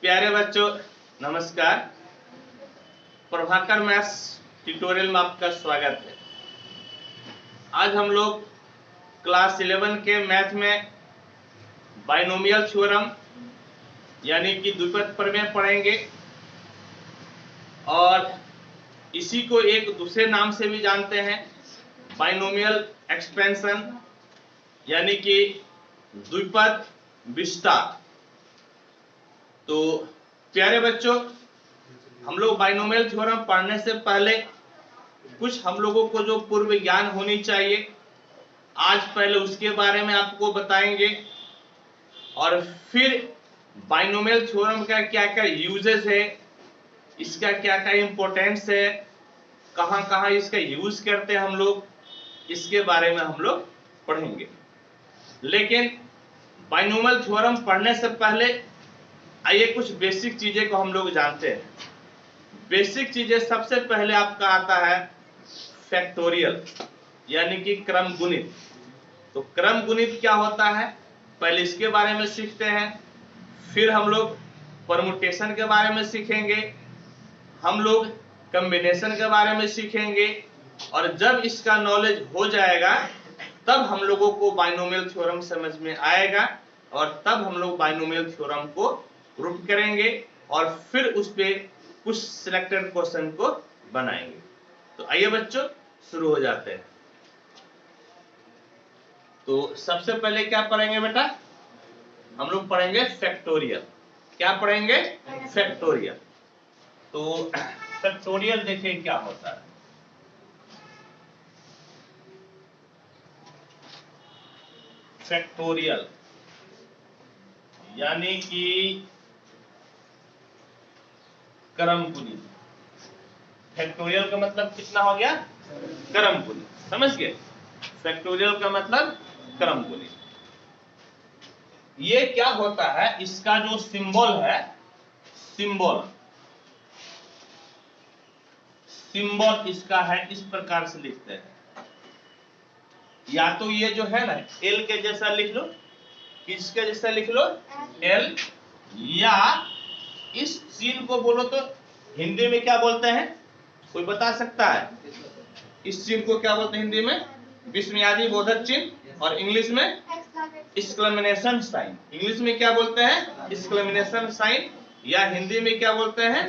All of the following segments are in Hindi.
प्यारे बच्चों नमस्कार। प्रभाकर मैथ्स ट्यूटोरियल में आपका स्वागत है। आज हम लोग क्लास 11 के मैथ में बाइनोमियल थ्योरम यानी कि द्विपद प्रमेय पढ़ेंगे और इसी को एक दूसरे नाम से भी जानते हैं, बाइनोमियल एक्सपेंशन यानी कि द्विपद विस्तार। तो प्यारे बच्चों, हम लोग बाइनोमियल थ्योरम पढ़ने से पहले कुछ हम लोगों को जो पूर्व ज्ञान होनी चाहिए, आज पहले उसके बारे में आपको बताएंगे और फिर बाइनोमियल थ्योरम का क्या क्या यूजेस है, इसका क्या क्या इंपॉर्टेंस है, कहां कहां इसका यूज करते हैं हम लोग, इसके बारे में हम लोग पढ़ेंगे। लेकिन बाइनोमियल थ्योरम पढ़ने से पहले आइए कुछ बेसिक चीजें को हम लोग जानते हैं। बेसिक चीजें सबसे पहले आपका आता है फैक्टोरियल यानी कि क्रम गुणित। तो क्रम गुणित क्या होता है पहले इसके बारे में सीखते हैं, फिर हम लोग परमुटेशन के बारे में सीखेंगे, हम लोग कॉम्बिनेशन के बारे में सीखेंगे और जब इसका नॉलेज हो जाएगा तब हम लोगों को बाइनोमियल थ्योरम समझ में आएगा और तब हम लोग बाइनोमियल थ्योरम को प्रूव करेंगे और फिर उस पे कुछ सिलेक्टेड क्वेश्चन को बनाएंगे। तो आइए बच्चों शुरू हो जाते हैं। तो सबसे पहले क्या पढ़ेंगे बेटा, हम लोग पढ़ेंगे फैक्टोरियल। क्या पढ़ेंगे? फैक्टोरियल। तो फैक्टोरियल देखिए क्या होता है। फैक्टोरियल यानी कि क्रम गुणित। फैक्टोरियल का मतलब कितना हो गया? क्रम गुणित। समझ गए? फैक्टोरियल का मतलब क्रम गुणित। ये क्या होता है, इसका जो सिंबल है, सिंबल इसका है इस प्रकार से लिखते हैं। या तो ये जो है ना एल के जैसा लिख लो, किसके जैसा लिख लो? एल। या इस चिन्ह को बोलो तो हिंदी में क्या बोलते हैं, कोई बता सकता है? इस चिन्ह को क्या बोलते हैं हिंदी में? विस्मयादि बोधक चिन्ह। और इंग्लिश में एक्सक्लेमेशन साइन। इंग्लिश में क्या बोलते हैं? Exclamation sign. या हिंदी में क्या बोलते हैं?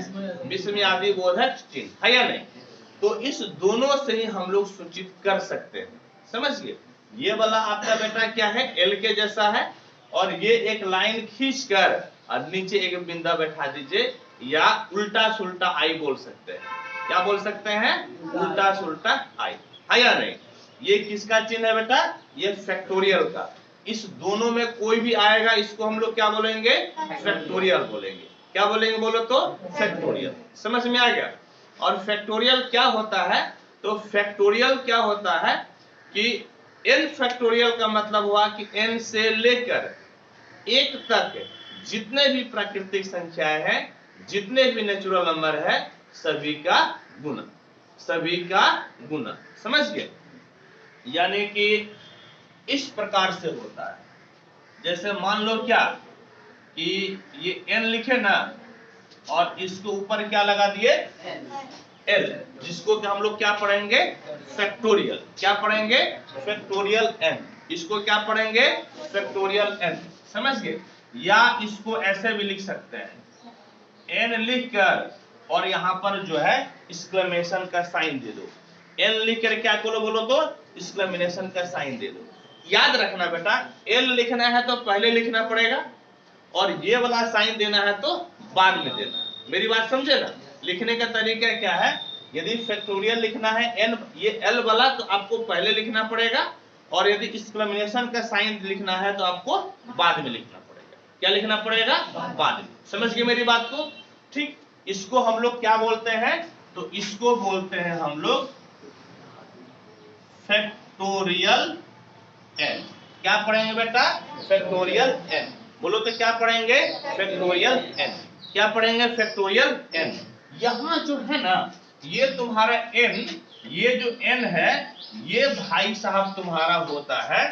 विस्मयादि बोधक चिन्ह। है या नहीं? तो इस दोनों से ही हम लोग सूचित कर सकते हैं। समझिए, ये वाला आपका बेटा क्या है? एल के जैसा है और ये एक लाइन खींचकर और नीचे एक बिंदा बैठा दीजिए, या उल्टा सुल्टा आई बोल सकते हैं। क्या बोल सकते हैं? उल्टा सुल्टा आई। है या नहीं? ये किसका चिन्ह है बेटा? ये फैक्टोरियल का। इस दोनों में कोई भी आएगा इसको हम लोग क्या बोलेंगे? फैक्टोरियल बोलेंगे। क्या बोलेंगे बोलो तो? फैक्टोरियल। समझ में आ गया? और फैक्टोरियल क्या होता है? तो फैक्टोरियल क्या होता है कि n फैक्टोरियल का मतलब हुआ कि n से लेकर 1 तक जितने भी प्राकृतिक संख्याएं हैं, जितने भी नेचुरल नंबर है, सभी का गुणा, सभी का गुणा। समझ गए? यानी कि इस प्रकार से होता है। जैसे मान लो क्या कि ये n लिखे ना और इसके ऊपर क्या लगा दिए? l, जिसको कि हम लोग क्या पढ़ेंगे? फैक्टोरियल। क्या पढ़ेंगे? Factorial n। इसको क्या पढ़ेंगे? Factorial n। समझ गए? या इसको ऐसे भी लिख सकते हैं, n लिखकर और यहां पर जो है एक्सक्लेमेशन का साइन दे दो। n लिखकर क्या बोलो तो एक्सक्लेमेशन का साइन दे दो। याद रखना बेटा, l लिखना है तो पहले लिखना पड़ेगा और ये वाला साइन देना है तो बाद में देना है। मेरी बात समझे ना? लिखने का तरीका क्या है? यदि फैक्टोरियल लिखना है n ये l वाला तो आपको पहले लिखना पड़ेगा और यदि एक्सक्लेमेशन का साइन लिखना है तो आपको बाद में लिखना पड़ेगा। क्या लिखना पड़ेगा? बाद में। समझ गए मेरी बात को? ठीक। इसको हम लोग क्या बोलते हैं? तो इसको बोलते हैं हम लोग फैक्टोरियल n। क्या पढ़ेंगे बेटा? Factorial n। बोलो तो क्या पढ़ेंगे? Factorial n। क्या पढ़ेंगे? Factorial n। यहां जो है ना ये तुम्हारा n, ये जो n है ये भाई साहब तुम्हारा होता है,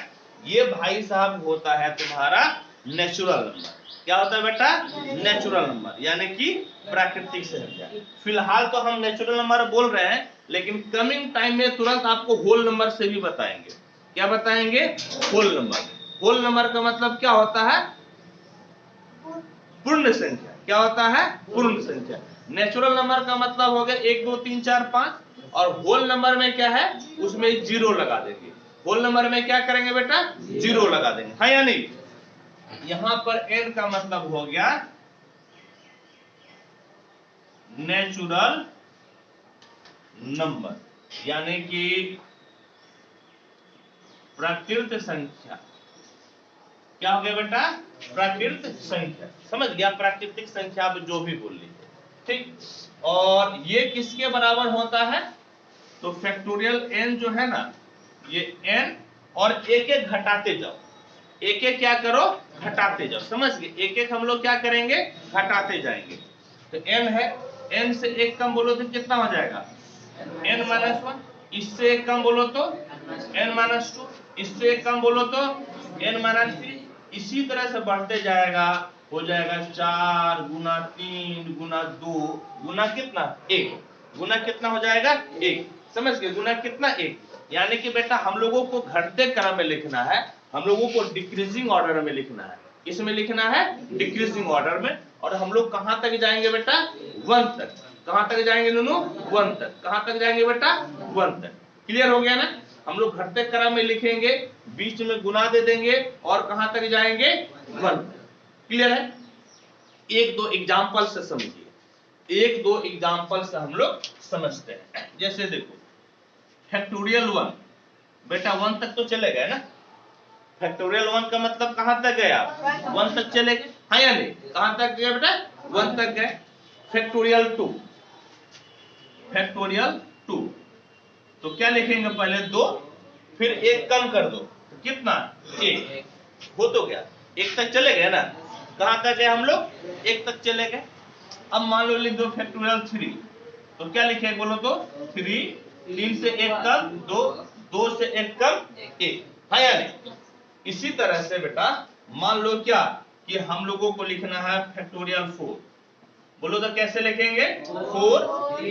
ये भाई साहब होता है तुम्हारा नेचुरल नंबर। क्या होता है बेटा? नेचुरल नंबर, यानी कि प्राकृतिक संख्या। फिलहाल तो हम नेचुरल नंबर बोल रहे हैं, लेकिन कमिंग टाइम में तुरंत आपको होल नंबर से भी बताएंगे। क्या बताएंगे? Whole number. होल नंबर का मतलब क्या होता है? पूर्ण संख्या। क्या होता है? पूर्ण संख्या। नेचुरल नंबर का मतलब हो गया 1 2 3 4 5, और होल नंबर में क्या है? उसमें जीरो लगा देंगे। होल नंबर में क्या करेंगे बेटा? जीरो लगा देंगे, है या नहीं? यहां पर n का मतलब हो गया नेचुरल नंबर, यानी कि प्राकृत संख्या। क्या हो गया बेटा? प्राकृत संख्या। समझ गया? प्राकृतिक संख्या आप जो भी बोल लीजिए, ठीक। और ये किसके बराबर होता है? तो फैक्टोरियल n जो है ना, ये n, और एक एक घटाते जाओ। एक एक क्या करो? घटाते जाओ। समझ गए? एक एक हम लोग क्या करेंगे? घटाते जाएंगे। तो n है, n से एक कम बोलो तो कितना हो जाएगा? n-1। इससे एक कम बोलो तो n-2। इससे एक कम बोलो तो n-3। इसी तरह से बढ़ते जाएगा, हो जाएगा 4 गुना 3 गुना 2 गुना कितना? 1। गुना कितना हो जाएगा? 1। समझ गए? गुना कितना? 1। यानी कि बेटा हम लोगों को घटते क्रम में लिखना है, हम लोगों को डिक्रीजिंग ऑर्डर में लिखना है। इसमें लिखना है डिक्रीजिंग ऑर्डर में। और हम लोग कहां तक जाएंगे बेटा? 1 तक। कहां तक जाएंगे नूनू? 1 तक। कहां तक जाएंगे बेटा? 1 तक। क्लियर हो गया ना? हम लोग घटते क्रम में लिखेंगे, बीच में गुना दे देंगे, और कहां तक जाएंगे? 1 तक। क्लियर है? एक दो एग्जाम्पल से समझिए, एक दो एग्जाम्पल से हम लोग समझते हैं। जैसे देखो, फैक्टोरियल 1, बेटा 1 तक तो चले गए ना? फैक्टोरियल 1 का मतलब कहां तक गया? 1 तक चले गए, हाँ या नहीं? कहां तक गए बेटा? 1 तक गए। फैक्टोरियल 2, फैक्टोरियल 2, तो क्या लिखेंगे? पहले 2, फिर 1 कम कर दो, तो कितना? 1। हो तो गया, 1 तक चले गए ना? कहां तक गए हम लोग? 1 तक चले गए। अब मान लो लिख दो फैक्टोरियल 3, तो क्या लिखे बोलो तो? 3, 3 से 1 कम 2, 2 से 1 कम 1, है या नहीं? इसी तरह से बेटा मान लो क्या, कि हम लोगों को लिखना है फैक्टोरियल 4। बोलो तो कैसे लिखेंगे? 4,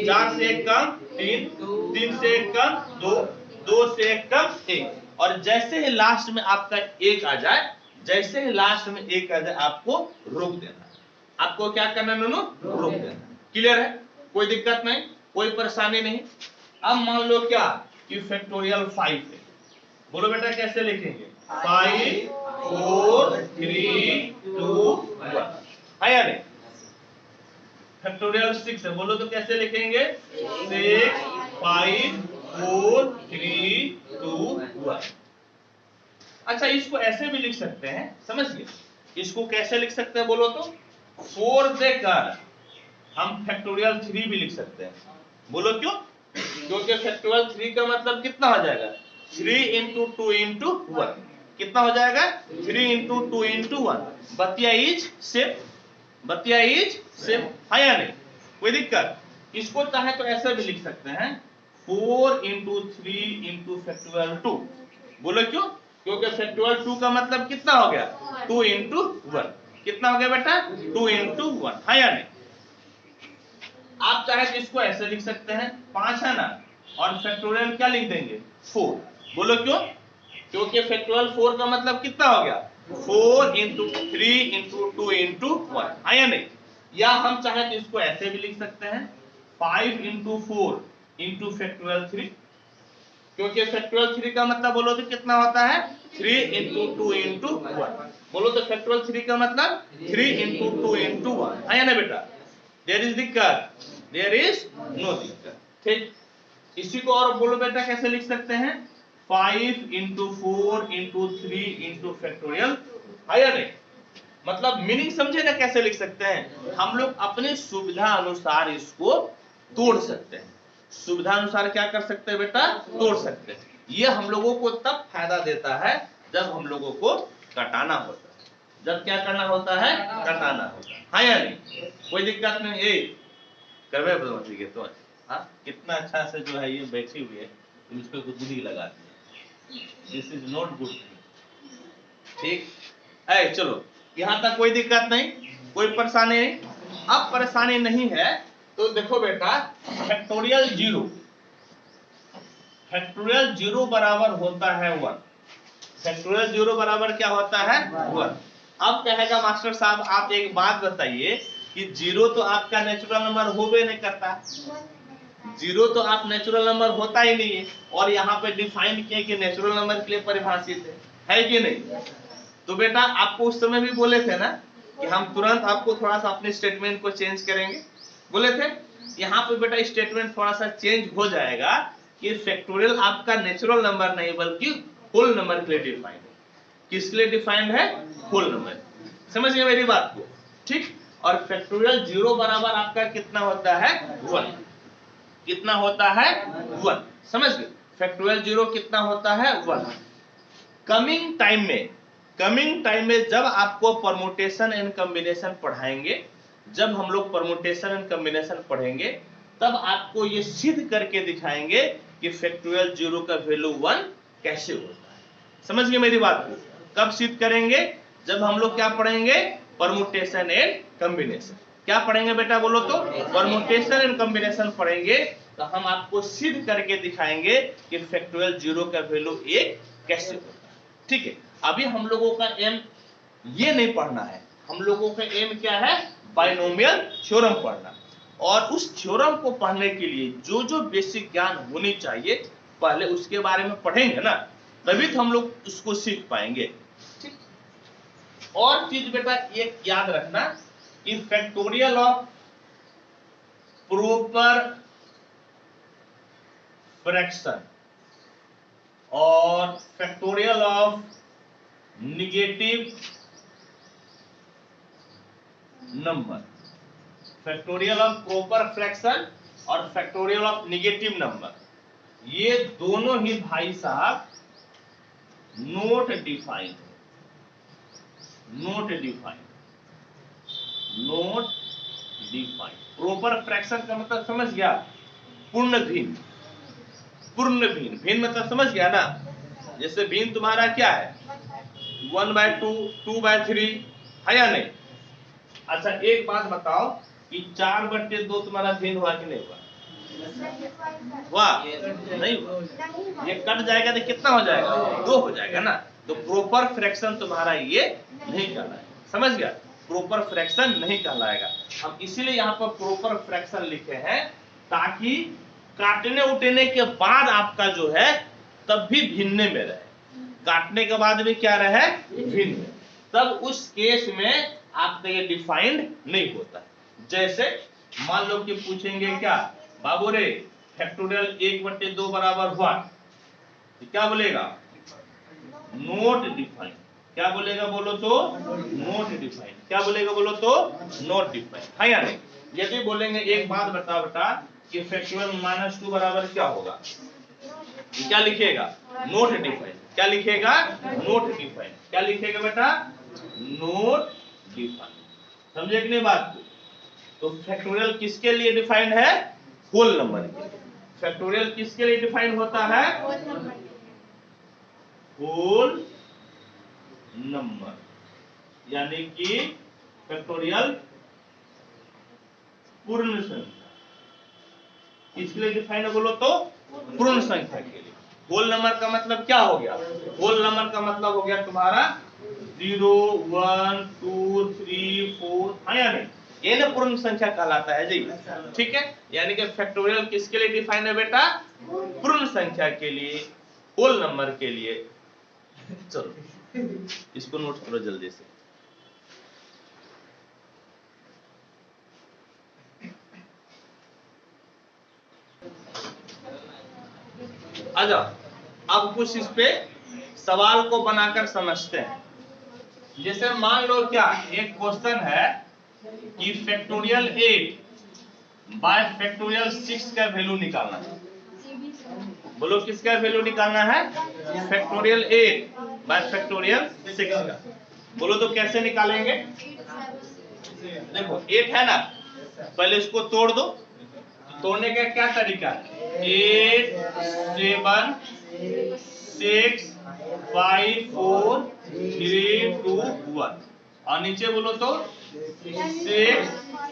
4 से 1 कम 3, 3 से 1 कम 2, 2 से 1 कम 1। और जैसे ही लास्ट में आपका 1 आ जाए, जैसे ही लास्ट में 1 आ जाए, आपको रोक देना। आपको क्या करना नूनू? रोक देना। क्लियर है? कोई दिक्कत नहीं, कोई परेशानी नहीं। अब मान लो क्या, कि फैक्टोरियल 5 है। बोलो बेटा कैसे लिखेंगे? 5, 4, 3, 2, 1, है या नहीं? फैक्टोरियल 6 है। बोलो तो कैसे लिखेंगे? 6, 5, 4, 3, 2, 1। अच्छा, इसको ऐसे भी लिख सकते हैं, समझिए। इसको कैसे लिख सकते हैं बोलो तो? 4 देकर हम फैक्टोरियल 3 भी लिख सकते हैं। बोलो क्यों? क्योंकि फैक्टोरियल 3 का मतलब कितना हो जाएगा? 3 इंटू 2 इंटू 1। कितना हो जाएगा? 3 इंटू 2 इंटू 1। बतिया इज सेम, बतिया इज सेम, है या नहीं? कोई दिक्कत? इसको चाहे तो ऐसे भी लिख सकते हैं, 4 इंटू 3 इंटू फैक्टोरियल 2। बोलो क्यों? क्योंकि फैक्टोरियल 2 का मतलब कितना हो गया? 2 इंटू 1। कितना हो गया बेटा? 2 इंटू 1, है या नहीं? आप चाहे तो इसको ऐसे लिख सकते हैं, 5 है ना, और फैक्टोरियल क्या लिख देंगे? 4। बोलो क्यों? क्योंकि फैक्टोरियल 4 का मतलब कितना हो गया? 4 इंटू 3 इंटू 2 इंटू 1, है या नहीं? या हम चाहे तो इसको ऐसे भी लिख सकते हैं, 5 इंटू 4 इंटू फैक्टोरियल 3। क्योंकि फैक्टोरियल 3 का मतलब बोलो तो कितना होता है? 3 इंटू 2 इंटू 1। बोलो तो फैक्टोरियल 3 का मतलब 3 इंटू 2 इंटू 1, है या ना बेटा? देयर इज दिक्कत? देयर इज नो दिक्कत। ठीक, इसी को और बोलो बेटा कैसे लिख सकते हैं? 5 इंटू 4 इंटू 3 इंटू फैक्टोरियल, है या नहीं? मतलब मीनिंग समझे ना कैसे लिख सकते हैं? हम लोग अपने सुविधा अनुसार इसको तोड़ सकते हैं। सुविधा अनुसार क्या कर सकते हैं बेटा? तोड़ सकते हैं। ये हम लोगों को तब फायदा देता है जब हम लोगों को घटाना होता है। जब क्या करना होता है? घटाना होता है, हाँ या नहीं? कोई दिक्कत नहीं है? करवे बदमाशी के तो हाँ, कितना अच्छा से जो है ये बैठी हुई है, तुम इस पे गुदगुदी लगा दिया। This is not good. ठीक है, चलो यहां तक कोई दिक्कत नहीं, कोई परेशानी नहीं। अब परेशानी नहीं है तो देखो बेटा, फैक्टोरियल जीरो बराबर होता है 1। फैक्टोरियल जीरो बराबर क्या होता है 1। अब कहेगा मास्टर साहब आप एक बात बताइए कि जीरो तो आपका नेचुरल नंबर होवे नहीं करता, जीरो तो आप नेचुरल नंबर होता ही नहीं है, और यहाँ पे डिफाइन किए कि नेचुरल नंबर के लिए परिभाषित है कि नहीं। तो बेटा आपको उस समय भी बोले थे ना कि हम तुरंत आपको थोड़ा सा अपने स्टेटमेंट को चेंज करेंगे, बोले थे। यहाँ पे बेटा स्टेटमेंट थोड़ा सा चेंज हो जाएगा कि फैक्टोरियल आपका नेचुरल नंबर नहीं बल्कि होल नंबर के लिए डिफाइंड है। किसके लिए डिफाइंड है? Whole number. समझ गए मेरी बात को? ठीक। और फैक्टोरियल जीरो बराबर आपका कितना होता है 1। कितना होता है 1, समझ गए? फैक्टोरियल जीरो कितना होता है 1। कमिंग टाइम में जब आपको परमुटेशन एंड कॉम्बिनेशन पढ़ाएंगे, जब हम लोग परमुटेशन एंड कॉम्बिनेशन पढ़ेंगे, तब आपको ये सिद्ध करके दिखाएंगे कि फैक्टोरियल जीरो का वैल्यू 1 कैसे होता है। समझ गए मेरी बात को? कब सिद्ध करेंगे? जब हम लोग क्या पढ़ेंगे? Permutation and combination. क्या पढ़ेंगे बेटा बोलो तो? परमुटेशन एंड कॉम्बिनेशन पढ़ेंगे, तो हम आपको सिद्ध करके दिखाएंगे कि फैक्टोरियल जीरो का वैल्यू 1 कैसे होता है। ठीक है, अभी हम लोगों का एम ये नहीं पढ़ना है, हम लोगों का एम क्या है? बाइनोमियल थ्योरम पढ़ना। और उस थ्योरम को पढ़ने के लिए जो जो बेसिक ज्ञान होनी चाहिए पहले उसके बारे में पढ़ेंगे ना, तभी तो हम लोग उसको सीख पाएंगे। ठीक। और चीज बेटा एक याद रखना कि फैक्टोरियल ऑफ प्रॉपर फ्रैक्शन और factorial of negative number, factorial of proper fraction और फैक्टोरियल ऑफ निगेटिव नंबर, ये दोनों ही भाई साहब नोट डिफाइंड है। नोट डिफाइंड प्रॉपर फ्रैक्शन का मतलब समझ गया? पूर्ण भिन्न। भिन्न मतलब समझ गया ना? जैसे भिन्न तुम्हारा क्या है? 1/2, 2/3 है या नहीं? अच्छा एक बात बताओ कि 4/2 तुम्हारा भिन्न हुआ कि नहीं हुआ? वाह, नहीं हुआ। ये कट जाएगा तो कितना हो जाएगा? 2 हो जाएगा ना। तो प्रॉपर फ्रैक्शन तुम्हारा ये नहीं कहलाएगा। समझ गया? प्रॉपर फ्रैक्शन नहीं कहलाएगा। हम इसीलिए यहाँ पर प्रॉपर फ्रैक्शन लिखे हैं ताकि काटने उठने के बाद आपका जो है तब भी भिन्न में रहे, काटने के बाद भी क्या रहे? भिन्न। तब उस केस में आपका ये डिफाइंड नहीं होता। जैसे मान लो कि पूछेंगे क्या बाबू रे फैक्टोरियल 1/2 बराबर हुआ, तो क्या बोलेगा? Not defined. क्या बोलेगा बोलो तो? Not defined. क्या बोलेगा बोलो तो? नोट डिफाइंड, है या नहीं? यदि बोलेंगे एक बात बता बेटा कि फैक्टोरियल -2 बराबर क्या होगा, क्या लिखेगा? Not defined. क्या लिखेगा? Not defined. क्या लिखेगा बेटा? Not defined. समझे कि नहीं बात को? तो फैक्टोरियल किसके लिए डिफाइंड है? होल नंबर के लिए। फैक्टोरियल किसके लिए डिफाइंड होता है? होल नंबर, यानी कि फैक्टोरियल पूर्ण संख्या। किसके लिए डिफाइंड है बोलो तो? पूर्ण संख्या के लिए। होल नंबर का मतलब क्या हो गया? होल नंबर का मतलब हो गया तुम्हारा 0, 1, 2, 3, 4, हाँ या नहीं? ये ना पूर्ण संख्या कहलाता है जी। ठीक है, यानी कि फैक्टोरियल किसके लिए डिफाइंड है बेटा? पूर्ण संख्या के लिए, होल नंबर के लिए। चलो इसको नोट करो जल्दी से। आजा अब कुछ इस पे सवाल को बनाकर समझते हैं। जैसे मान लो क्या एक क्वेश्चन है कि फैक्टोरियल 8 बाय फैक्टोरियल 6 का वैल्यू निकालना है। बोलो किसका वैल्यू निकालना है? फैक्टोरियल 8 बाय फैक्टोरियल 6 का। बोलो तो कैसे निकालेंगे? देखो 8 है ना, पहले इसको तोड़ दो। तोड़ने का क्या तरीका है? 8, 7, 6, 5, 4, 3, 2, 1। और नीचे बोलो तो 6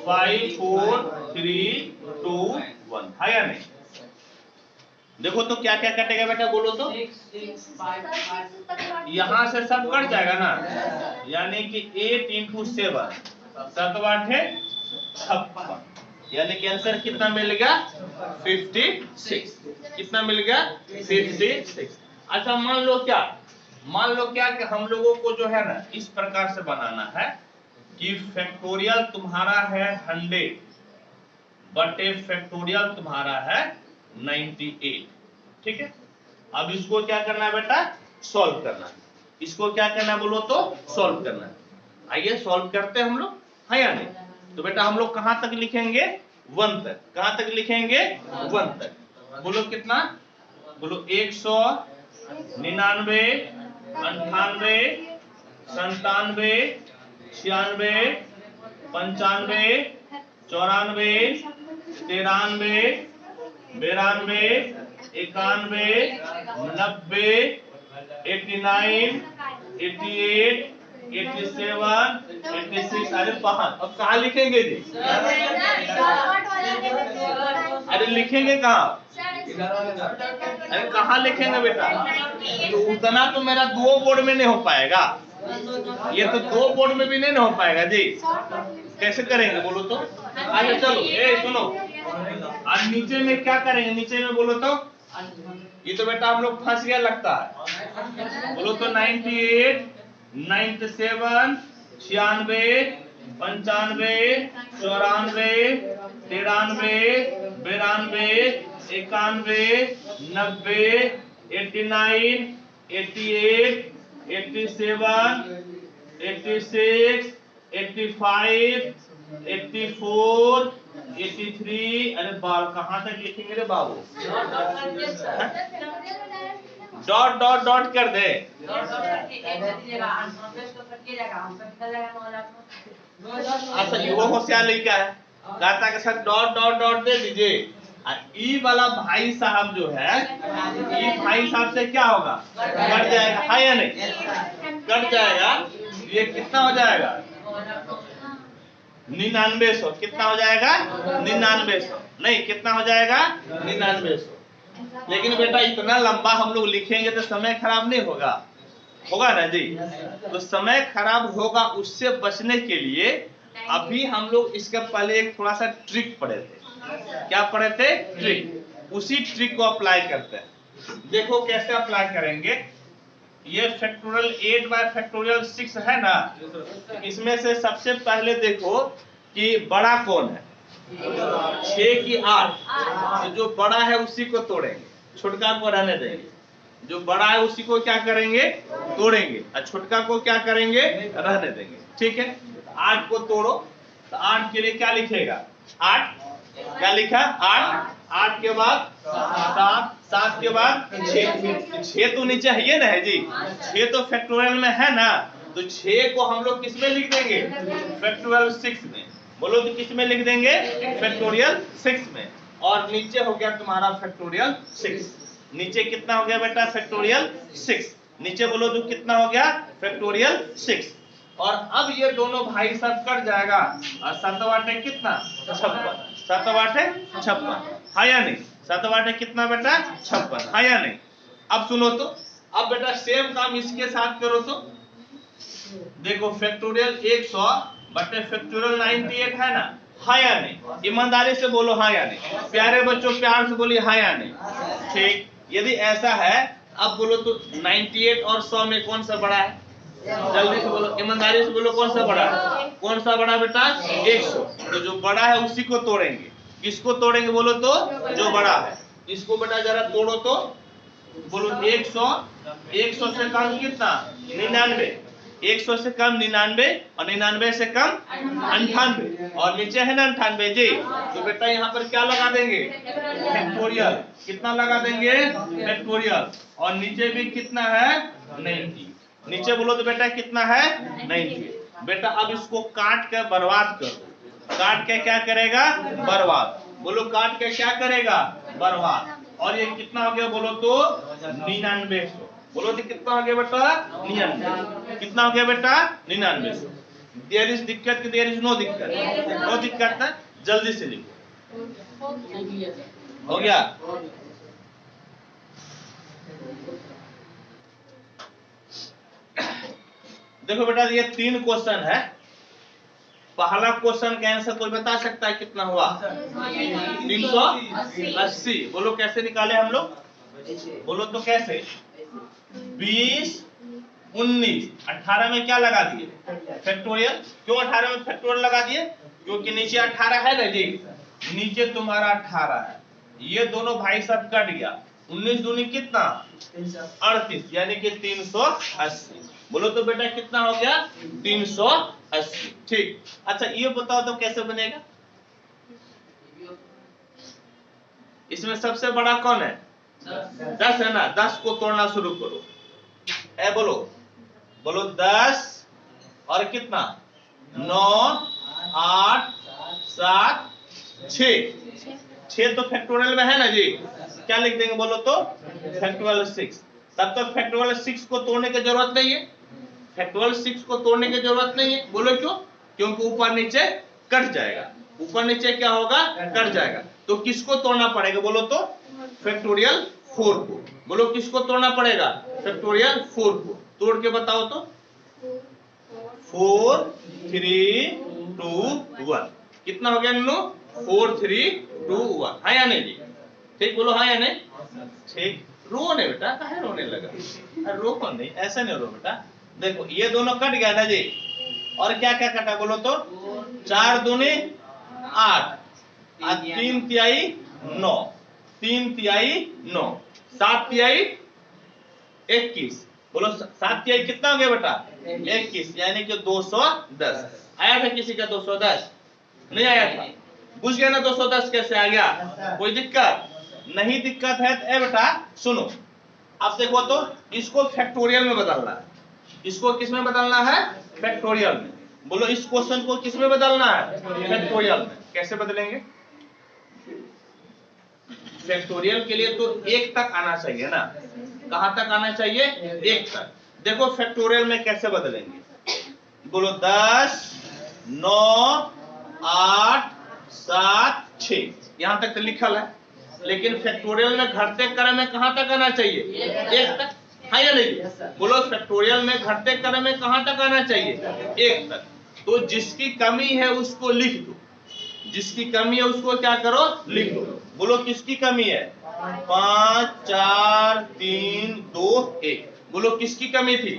5 4 3 2 1 है या नहीं? देखो तो क्या क्या कटेगा बेटा, बोलो तो। यहां से सब कट जाएगा ना, यानी कि 8 × 7 7 8 56, यानी कि आंसर कितना मिलेगा 56। कितना मिलेगा 56। अच्छा मान लो क्या कि हम लोगों को जो है ना इस प्रकार से बनाना है कि फैक्टोरियल तुम्हारा है 100 बटे फैक्टोरियल तुम्हारा है 98। ठीक है, अब इसको क्या करना है बेटा, सॉल्व करना है। इसको क्या करना है बोलो तो, सॉल्व करना है। आइए सॉल्व करते हैं हम लोग, है या नहीं? तो बेटा हम लोग कहां तक लिखेंगे 1 तक। कहां तक लिखेंगे 1 तक। बोलो कितना, बोलो 199 98 97 96 95 94 93 92 91 90 89 88 87 86। अरे अब कहाँ लिखेंगे जी? अरे लिखेंगे कहाँ? अरे कहाँ लिखेंगे बेटा? तो उतना तो मेरा 2 बोर्ड में नहीं हो पाएगा, ये तो 2 बोर्ड में भी नहीं हो पाएगा जी। कैसे करेंगे बोलो तो? आगे चलो, ए सुनो, और नीचे में क्या करेंगे? नीचे में बोलो तो, ये तो बेटा हम लोग फंस गया लगता है। बोलो तो 98 97 96 95 94 93 92 91 90 89 88 87 86 85 84 83। अरे बाल कहां तक लिखेंगे रे बाबू? डॉट डॉट डॉट कर दे। अच्छा वो होशियार लड़का है, कहता के साथ डॉट डॉट डॉट दे दीजिए। ई वाला भाई साहब जो है, ई भाई साहब से क्या होगा, कट जाएगा, है या नहीं? कट जाएगा, ये कितना हो जाएगा 9900। कितना हो जाएगा 9900, नहीं कितना हो जाएगा 9900। लेकिन बेटा इतना लंबा हम लोग लिखेंगे तो समय खराब नहीं होगा, होगा ना जी? तो समय खराब होगा, उससे बचने के लिए अभी हम लोग इसके पहले एक थोड़ा सा ट्रिक पढ़े थे। क्या पढ़े थे? ट्रिक। उसी ट्रिक को अप्लाई करते हैं। देखो कैसे अप्लाई करेंगे। ये फैक्टोरियल 8 बाय फैक्टोरियल 6 है ना, इसमें से सबसे पहले देखो कि बड़ा कौन है, 6 की 8। तो जो बड़ा है उसी को तोड़ेंगे, छोटका को रहने देंगे। जो बड़ा है उसी को क्या करेंगे, तोड़ेंगे, और छोटका को क्या करेंगे, रहने देंगे। ठीक है, 8 को तोड़ो, तो 8 के लिए क्या लिखेगा 8, क्या लिखा 8, 8 के बाद 7, 7 के बाद 6 तो नीचे है ये ना है जी, 6 तो फैक्टोरियल में है ना, तो 6 को हम लोग किस में लिख देंगे, फैक्टोरियल 6 में। बोलो तो किस में लिख देंगे, फैक्टोरियल 6 में। और नीचे हो गया तुम्हारा फैक्टोरियल 6। नीचे कितना हो गया बेटा, फैक्टोरियल 6। नीचे बोलो तो कितना हो गया, फैक्टोरियल 6। और अब ये दोनों भाई सब कट जाएगा, और 7 8 कितना 56, 7 8 56, है या नहीं? 7 8 कितना बेटा 56, है या नहीं? अब सुनो तो, अब बेटा सेम काम इसके साथ करो तो। देखो फैक्टोरियल 100 बटे फैक्टोरियल 98 है ना, हाँ या नहीं? ईमानदारी से बोलो हाँ या नहीं? प्यारे बच्चों प्यार से बोलिए हाँ या नहीं? ठीक, यदि ऐसा है अब बोलो तो 98 और 100 में कौन सा बड़ा है? जल्दी से बोलो, ईमानदारी से बोलो कौन सा बड़ा है? कौन सा बड़ा बेटा? 100। तो जो बड़ा है उसी को तोड़ेंगे। किसको तोड़ेंगे बोलो तो? जो बड़ा है। इसको बेटा जरा तोड़ो तो, बोलो 100, 100 से कम कितना 99, 100 से कम 99, और 99 से कम 98, और नीचे है ना 98 जी। तो बेटा यहाँ पर क्या लगा देंगे, फैक्टोरियल। कितना लगा देंगे, फैक्टोरियल। और नीचे भी कितना है 90। नीचे बोलो तो बेटा कितना है 90। बेटा अब इसको काट के बर्बाद कर दो। काट के क्या करेगा, बर्बाद। बोलो काट के क्या करेगा, बर्बाद। और ये कितना हो गया बोलो तो 9900। बोलो तो कितना हो गया बेटा 99। कितना हो गया बेटा 9900। देयर इज दिक्कत कि देयर इज नो दिक्कत? नो दिक्कत है, जल्दी से लिखो। हो गया? देखो बेटा ये 3 क्वेश्चन है। पहला क्वेश्चन का आंसर कोई बता सकता है कितना हुआ? 380। बोलो कैसे निकाले हम लोग? बोलो तो कैसे? 20, 19, 18 में क्या लगा दिए? फैक्टोरियल। क्यों 18 में फैक्टोरियल लगा दिए? क्योंकि नीचे 18 है ना जी, नीचे तुम्हारा 18 है, ये दोनों भाई सब कट गया। 19 दूनी कितना? 38, यानी कि 380। बोलो तो बेटा कितना हो गया? 380। ठीक। अच्छा ये बताओ तो कैसे बनेगा? इसमें सबसे बड़ा कौन है? 10 है ना, 10 को तोड़ना शुरू करो। ए बोलो, बोलो 10 और कितना? 9, 8, 7, 6 तो फैक्टोरियल में है ना जी, क्या लिख देंगे बोलो तो? फैक्टोरियल 6। तब तो फैक्टोरियल 6 को तोड़ने की जरूरत नहीं है, फैक्टोरियल 6 को तोड़ने की जरूरत नहीं है। बोलो क्यों? क्योंकि ऊपर नीचे कट जाएगा, ऊपर नीचे क्या होगा? कट जाएगा। तो किसको तोड़ना पड़ेगा बोलो तो? फैक्टोरियल 4 को। बोलो किसको तोड़ना पड़ेगा? फैक्टोरियल 4 को। तोड़ के बताओ तो। 4, 3, 2, 1 कितना हो गया नो? 4, 3, 2, 1 है या नहीं जी? ठीक बोलो हाँ या नहीं? ठीक। रो नहीं बेटा, काहे रोने लगा? रो कौन नहीं, ऐसा नहीं रो बेटा। देखो ये दोनों कट गया ना जी, और क्या क्या कटा बोलो तो? 4 दूनी 8, 3 तिहाई 9, 3 तिहाई 9, 7 तिहाई 21। बोलो 7 तिहाई कितना हो गया बेटा? 21, यानी कि 210। आया था किसी का 210? नहीं आया था। बुझ गया ना 210 कैसे आ गया? कोई दिक्कत नहीं? दिक्कत है तो बेटा सुनो, अब देखो तो इसको फैक्टोरियल में बदलना है। इसको किस में बदलना है? फैक्टोरियल में। बोलो इस क्वेश्चन को किस में बदलना है? फैक्टोरियल में। कैसे बदलेंगे? फैक्टोरियल के लिए तो 1 तक आना चाहिए ना, कहां तक आना चाहिए? 1 तक। देखो फैक्टोरियल में कैसे बदलेंगे? बोलो 10, 9, 8, 7, 6 यहां तक तो लिखल है, लेकिन फैक्टोरियल में घटते क्रम में कहां तक आना चाहिए? 1 तक है या नहीं? बोलो फैक्टोरियल में घटते क्रम में कहां तक आना चाहिए? 1 तक। तो जिसकी कमी है उसको लिख दो, जिसकी कमी है उसको क्या करो? लिख दो। बोलो किसकी कमी है? 5, 4, 3, 2, 1। बोलो किसकी कमी थी?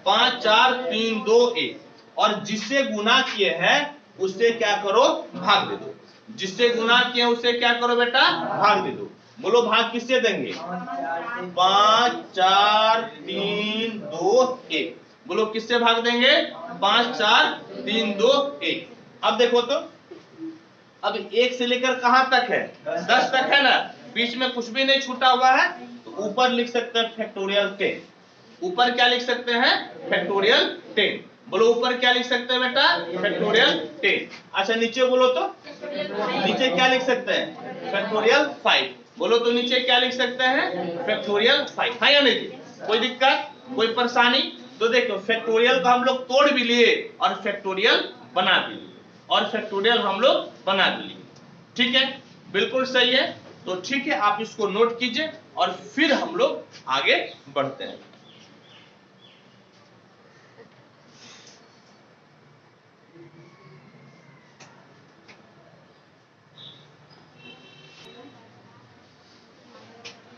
5, 4, 3, 2, 1। और जिससे गुना किए हैं उससे क्या करो? भाग दे दो। जिससे गुना किए उसे क्या करो बेटा? भाग दे दो। बोलो भाग किससे देंगे? 5, 4, 3, 2, 1। बोलो किससे भाग देंगे? 5, 4, 3, 2, 1। अब देखो तो, अब 1 से लेकर कहां तक है? 10 तक है ना, बीच में कुछ भी नहीं छूटा हुआ है। तो ऊपर लिख सकते हैं फैक्टोरियल 10। ऊपर क्या लिख सकते हैं? फैक्टोरियल 10। बोलो ऊपर क्या लिख सकते हैं बेटा? फैक्टोरियल 10। अच्छा नीचे बोलो तो, नीचे क्या लिख सकते हैं? फैक्टोरियल 5। बोलो तो नीचे क्या लिख सकते हैं? फैक्टोरियल 5 है या नहीं? कोई दिक्कत, कोई परेशानी? तो देखो फैक्टोरियल को हम लोग तोड़ भी लिए और फैक्टोरियल बना भी लिए, और फैक्टोरियल हम लोग बना भी लिए। ठीक है, बिल्कुल सही है। तो ठीक है, आप इसको नोट कीजिए और फिर हम लोग आगे बढ़ते हैं।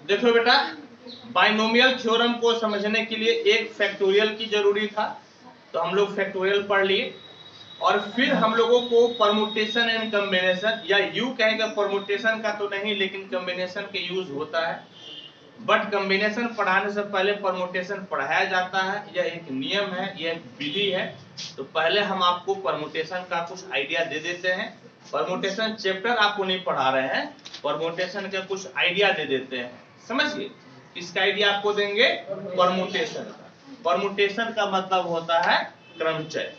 देखो बेटा, बाइनोमियल थ्योरम को समझने के लिए एक फैक्टोरियल की जरूरी था, तो हम लोग फैक्टोरियल पढ़ लिए। और फिर हम लोगों को परमुटेशन एंड कॉम्बिनेशन, या यू कहेंगे परमुटेशन का तो नहीं, लेकिन कॉम्बिनेशन के यूज होता है। बट कॉम्बिनेशन पढ़ाने से पहले परमुटेशन पढ़ाया जाता है, यह एक नियम है, यह एक विधि है। तो पहले हम आपको परमुटेशन का कुछ आइडिया दे देते हैं। परमुटेशन चैप्टर आपको नहीं पढ़ा रहे हैं, परमुटेशन का कुछ आइडिया दे देते हैं। समझिए, इसका आइडिया आपको देंगे परमुटेशन का। परमुटेशन का मतलब होता है क्रमचय।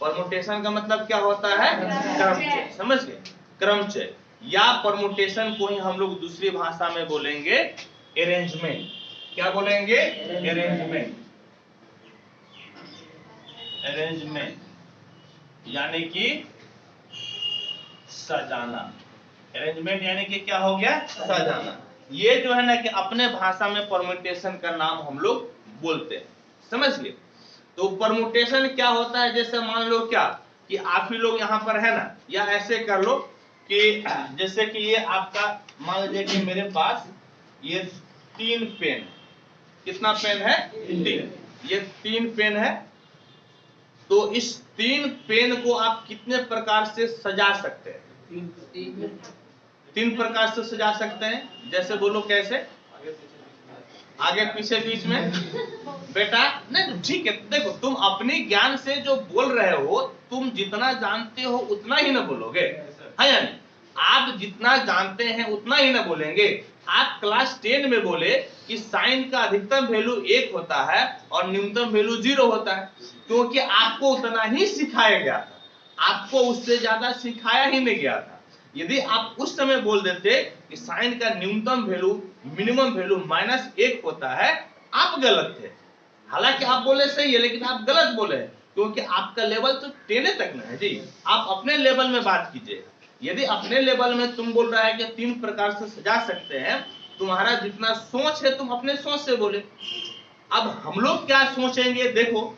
परमुटेशन का मतलब क्या होता है? क्रमचय। समझ गए? क्रमचय, या परमुटेशन को ही हम लोग दूसरी भाषा में बोलेंगे अरेंजमेंट। क्या बोलेंगे? अरेंजमेंट। अरेंजमेंट। यानी कि सजाना। अरेंजमेंट यानी कि क्या हो गया, सजाना। ये जो है ना कि अपने भाषा में परम्यूटेशन का नाम हम लोग बोलते हैं, समझ लिए। तो परम्यूटेशन क्या होता है, जैसे मान लो क्या कि आप ही लोग यहाँ पर है ना, या ऐसे कर लो कि जैसे कि ये आपका मान लीजिए कि मेरे पास ये 3 पेन, कितना पेन है, 3, ये 3 पेन है। तो इस 3 पेन को आप कितने प्रकार से सजा सकते हैं, 3 प्रकार से सजा सकते हैं। जैसे बोलो कैसे, आगे पीछे बीच में। बेटा नहीं ठीक है, देखो तुम अपने ज्ञान से जो बोल रहे हो, तुम जितना जानते हो उतना ही ना बोलोगे, है या नहीं। आप जितना जानते हैं उतना ही ना बोलेंगे। आप क्लास 10 में बोले कि साइन का अधिकतम वैल्यू 1 होता है और न्यूनतम वैल्यू 0 होता है, क्योंकि आपको उतना ही सिखाया गया था, आपको उससे ज्यादा सिखाया ही नहीं गया था। यदि आप उस समय बोल देते कि साइन का न्यूनतम वैल्यू मिनिमम वैल्यू -1 होता है, आप गलत थे। हालांकि आप बोले सही है, लेकिन आप गलत बोले, क्योंकि आपका लेवल तो 10 तक ना है जी। आप अपने लेवल में बात कीजिए। यदि अपने लेवल में तुम बोल रहा है कि 3 प्रकार से सजा सकते हैं, तुम्हारा जितना सोच है तुम अपने सोच से बोले। अब हम लोग क्या सोचेंगे, देखो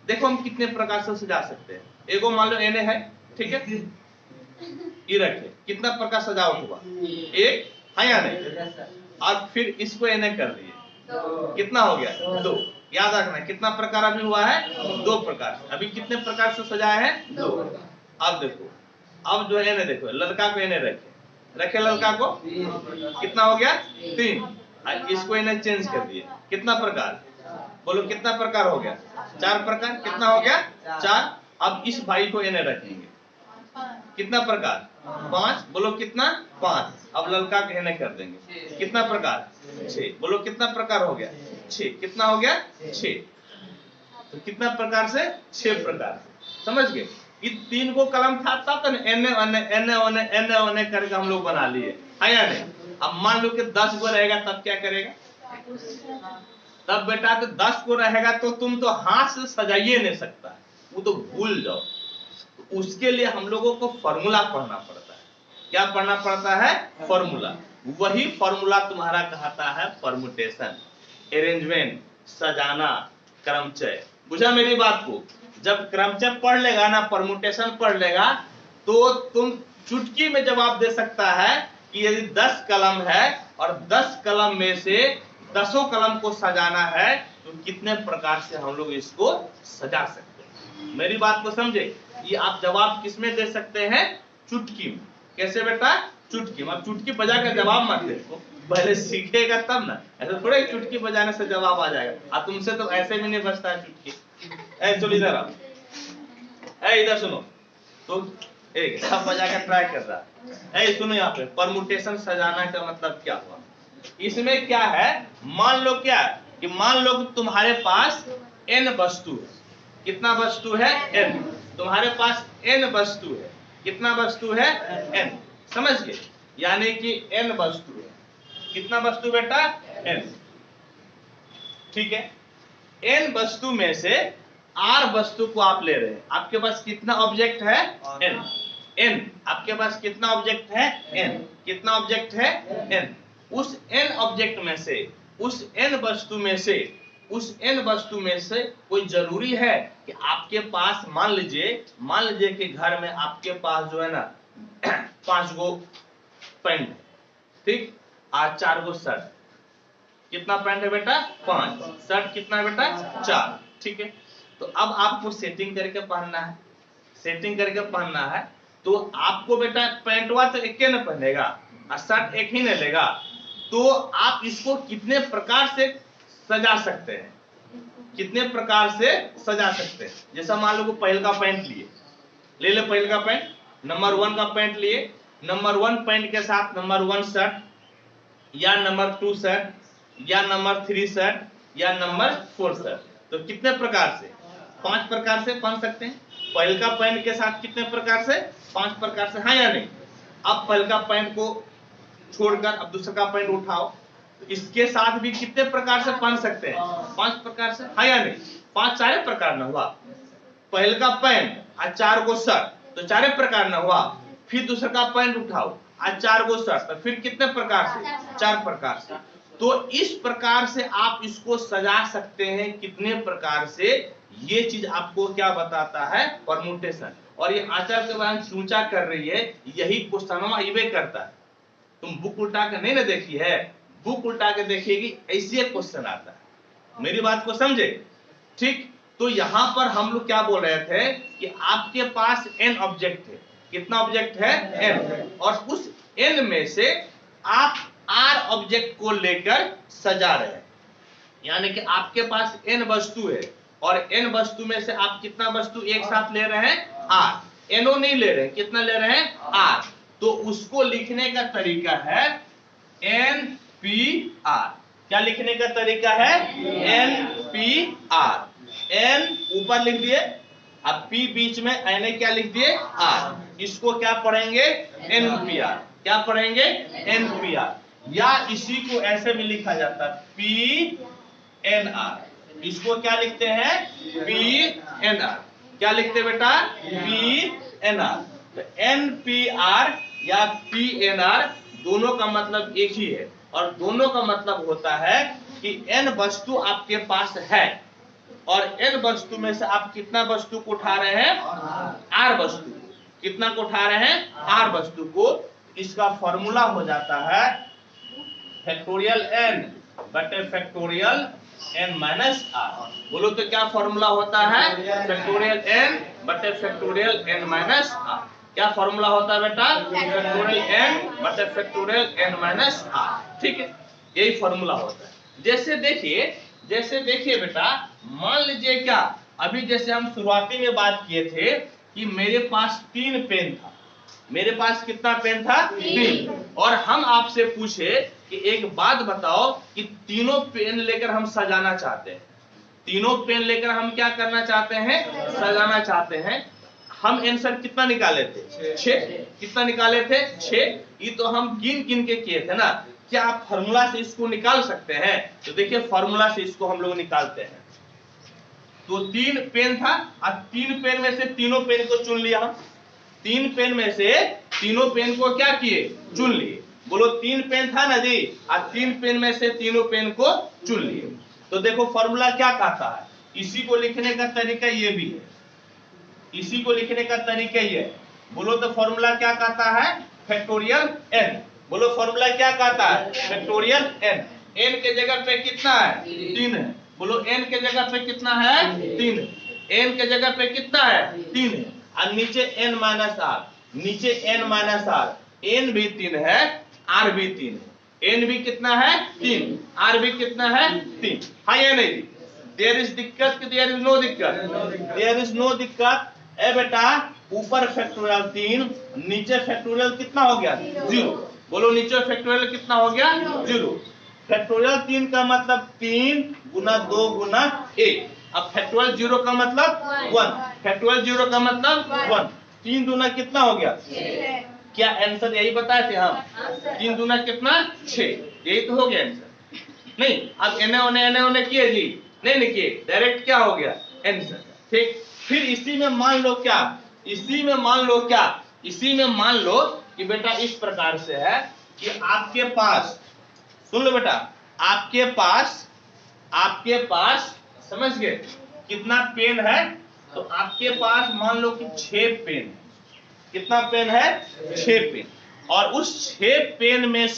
देखो हम कितने प्रकार से सजा सकते हैं। एगो मान लो एने है, ठीक है, ये रखे, कितना प्रकार सजावट हुआ, 1 है या नहीं। और फिर इसको एने कर दिए, कितना हो गया, 2। याद रखना कितना प्रकार अभी हुआ है, 2 प्रकार। अभी कितने प्रकार से सजाया है, 2। अब देखो, अब जो है ना, देखो लड़का को एने रखे लड़का को, कितना हो गया, 3। इसको इन्हें चेंज कर दिए, कितना प्रकार, बोलो कितना प्रकार हो गया, 4 प्रकार। कितना हो गया, 4। अब इस भाई को इन्हें रखेंगे, कितना प्रकार, 5। बोलो कितना, 5। अब लड़का को इन्हें कर देंगे, कितना प्रकार, 6। बोलो कितना प्रकार हो गया, 6। कितना हो गया, 6। तो कितना प्रकार से, 6 प्रकार। समझ गए। इस 3 को कलम था तब तो एने करके हम लोग बना लिए, है या नहीं। अब मान लो कि 10 को रहेगा, तब क्या करेगा, तब बेटा तो 10 को रहेगा तो तुम तो हाथ से सजाइए नहीं सकता, वो तो भूल जाओ। तो उसके लिए हम लोगों को फॉर्मूला पढ़ना पड़ता है। क्या पढ़ना पड़ता है, फॉर्मूला। वही फॉर्मूला तुम्हारा कहता है परम्यूटेशन, अरेंजमेंट, सजाना, क्रमचय। बुझा मेरी बात को। जब क्रमचय पढ़ लेगा ना, परम्यूटेशन पढ़ लेगा, तो तुम चुटकी में जवाब दे सकता है कि यदि 10 कलम है और 10 कलम में से 10 कलम को सजाना है, तो कितने प्रकार से हम लोग इसको सजा सकते हैं। मेरी बात को समझे। ये आप जवाब किसमें दे सकते हैं, चुटकी में। कैसे बेटा, चुटकी में। अब चुटकी बजा कर जवाब मत देखो, पहले सीखेगा तब ना। ऐसे थोड़े चुटकी बजाने से जवाब आ जाएगा। और तुमसे तो ऐसे भी नहीं बजता है चुटकी। चलो इधर आओ, इधर सुनो। तो एक सब बजा कर ट्राई कर रहा है। सुनो यहाँ पे, परम्यूटेशन सजाना का मतलब क्या हुआ। इसमें क्या है, मान लो क्या है कि मान लो कि तुम्हारे पास n वस्तु है। कितना वस्तु है, n। तुम्हारे पास n वस्तु है। कितना वस्तु है, n। समझ गए। यानी कि n वस्तु है। कितना वस्तु बेटा, n। ठीक है। n वस्तु में से r वस्तु को आप ले रहे हैं। आपके पास कितना ऑब्जेक्ट है, n। n आपके पास कितना ऑब्जेक्ट है, n। कितना ऑब्जेक्ट है, n। उस n ऑब्जेक्ट में से, उस n वस्तु में से, उस n वस्तु में से कोई जरूरी है कि आपके पास, मान लीजिए कि घर में आपके पास जो है ना 5 गो पैंट, ठीक, और 4 गो शर्ट। कितना पैंट है बेटा, 5। शर्ट कितना है बेटा, 4। ठीक है। तो अब आपको सेटिंग करके पहनना है, सेटिंग करके पहनना है। तो आपको बेटा पैंटवा तो एक न पहनेगा और शर्ट एक ही न लेगा। तो आप इसको कितने प्रकार से सजा सकते हैं, कितने प्रकार से सजा सकते हैं। जैसा मान लो पहल का पैंट लिए, ले ले पहल का पैंट, नंबर 1 का पैंट लिए, नंबर 1 पैंट के साथ नंबर 1 शर्ट, या नंबर 2 शर्ट, या नंबर 3 शर्ट, या नंबर 4 शर्ट। तो कितने प्रकार से, 5 प्रकार से पहन सकते हैं। पहल का पैंट के साथ कितने प्रकार से, 5 प्रकार से, हाँ या नहीं। अब पहल का पैंट को छोड़कर अब दूसरा का पैंट उठाओ, तो इसके साथ भी कितने प्रकार से पहन सकते हैं, 5 प्रकार से, हाँ या नहीं। 5 सारे प्रकार ना हुआ। पहले का पैंट और 4 गो शर्ट, तो 4 प्रकार न हुआ। फिर दूसरा का पैंट उठाओ और 4 गो शर्ट, तो फिर कितने प्रकार से? 4 प्रकार से। तो इस प्रकार से आप इसको सजा सकते हैं, कितने प्रकार से, ये चीज आपको क्या बताता है? परमुटेशन। और ये आचार्य के बारे में चूचा कर रही है, यही क्वेश्चन इवे करता है। तुम बुक उल्टा के नहीं ना देखी है, बुक उल्टा के देखिएगी, ऐसे क्वेश्चन आता है। मेरी बात को समझे? ठीक। तो यहां पर हम लोग क्या बोल रहे थे कि आपके पास n ऑब्जेक्ट है। कितना ऑब्जेक्ट है? n। और उस n में से आप r ऑब्जेक्ट को लेकर सजा रहे हैं, यानी कि आपके पास n वस्तु है और n वस्तु में से आप कितना वस्तु एक साथ ले रहे हैं? r। no नहीं ले रहे हैं, कितना ले रहे हैं? r। तो उसको लिखने का तरीका है NPR। क्या लिखने का तरीका है? NPR। N ऊपर लिख दिए, अब P बीच में, Na क्या लिख दिए? R। इसको क्या पढ़ेंगे? NPR। क्या पढ़ेंगे? NPR। या इसी को ऐसे भी लिखा जाता है PNR। इसको क्या लिखते हैं? PNR। क्या लिखते बेटा? PNR। तो NPR या PNR दोनों का मतलब एक ही है, और दोनों का मतलब होता है कि n वस्तु आपके पास है और n वस्तु में से आप कितना वस्तु को उठा रहे हैं? r वस्तु। कितना को उठा रहे हैं? r वस्तु को। इसका फॉर्मूला हो जाता है फैक्टोरियल n बटे फैक्टोरियल n माइनस r। बोलो तो क्या फॉर्मूला होता है? फैक्टोरियल n बटे फैक्टोरियल n माइनस r। क्या फॉर्मूला होता है बेटा? फैक्टोरियल n बटे फैक्टोरियल n माइनस r। ठीक है, यही फॉर्मूला होता है। जैसे देखिए बेटा, मान लीजिए क्या, अभी जैसे हम शुरुआती में बात किए थे कि मेरे पास 3 पेन था। मेरे पास कितना पेन था? 3। और हम आपसे पूछे कि एक बात बताओ कि तीनों पेन लेकर हम सजाना चाहते हैं, तीनों पेन लेकर हम क्या करना चाहते हैं? सजाना चाहते हैं। हम आंसर कितना निकाले थे? 6। कितना निकाले थे? 6। ये तो हम गिन गिन के किए थे ना। क्या आप फार्मूला से इसको निकाल सकते हैं? तो देखिए फार्मूला से इसको हम लोग निकालते हैं। तो 3 पेन था और 3 पेन में से तीनों पेन को चुन लिया हम। 3 पेन में से तीनों पेन को क्या किए? चुन लिए। बोलो 3 पेन था ना जी, और 3 पेन में से तीनों पेन को चुन लिए। तो देखो फार्मूला क्या कहता है, इसी को लिखने का तरीका ये भी है, इसी को लिखने का तरीका ये है। बोलो तो फॉर्मूला क्या कहता है? Factorial n। बोलो फॉर्मूला क्या कहता है? Factorial n। n के जगह पे कितना है? 3 है। बोलो n के जगह पे कितना है? 3 है। n के जगह पे कितना है? 3 है। और नीचे n माइनस r, नीचे n माइनस r, n भी 3 है, r भी 3 है। n भी कितना है? 3। r भी कितना है? 3। हाँ या नहीं? देयर इज दिक्कत कि देयर इज नो दिक्कत? देयर इज नो दिक्कत। ए बेटा, ऊपर फैक्टोरियल 3, नीचे फैक्टोरियल कितना हो गया? 0। बोलो नीचे फैक्टोरियल कितना हो गया? 0। फैक्टोरियल 3 का मतलब 3 गुना 2 गुना 1। अब फैक्टोरियल 0 का मतलब 1। फैक्टोरियल 0 का मतलब 1। 3 दूना कितना हो गया? 6। क्या आंसर यही बताए थे हम? 3 दूना कितना? 6। यही तो हो गया आंसर। नहीं, अब एने ओने किए जी? नहीं किए, डायरेक्ट क्या हो गया? आंसर। ठीक। फिर इसी में मान लो क्या, इसी में मान लो कि बेटा इस प्रकार से है कि आपके पास, सुन लो बेटा, आपके पास समझ गए कितना पेन है? तो आपके पास मान लो कि 6 पेन है। कितना पेन है? 6 पेन। और उस 6 पेन में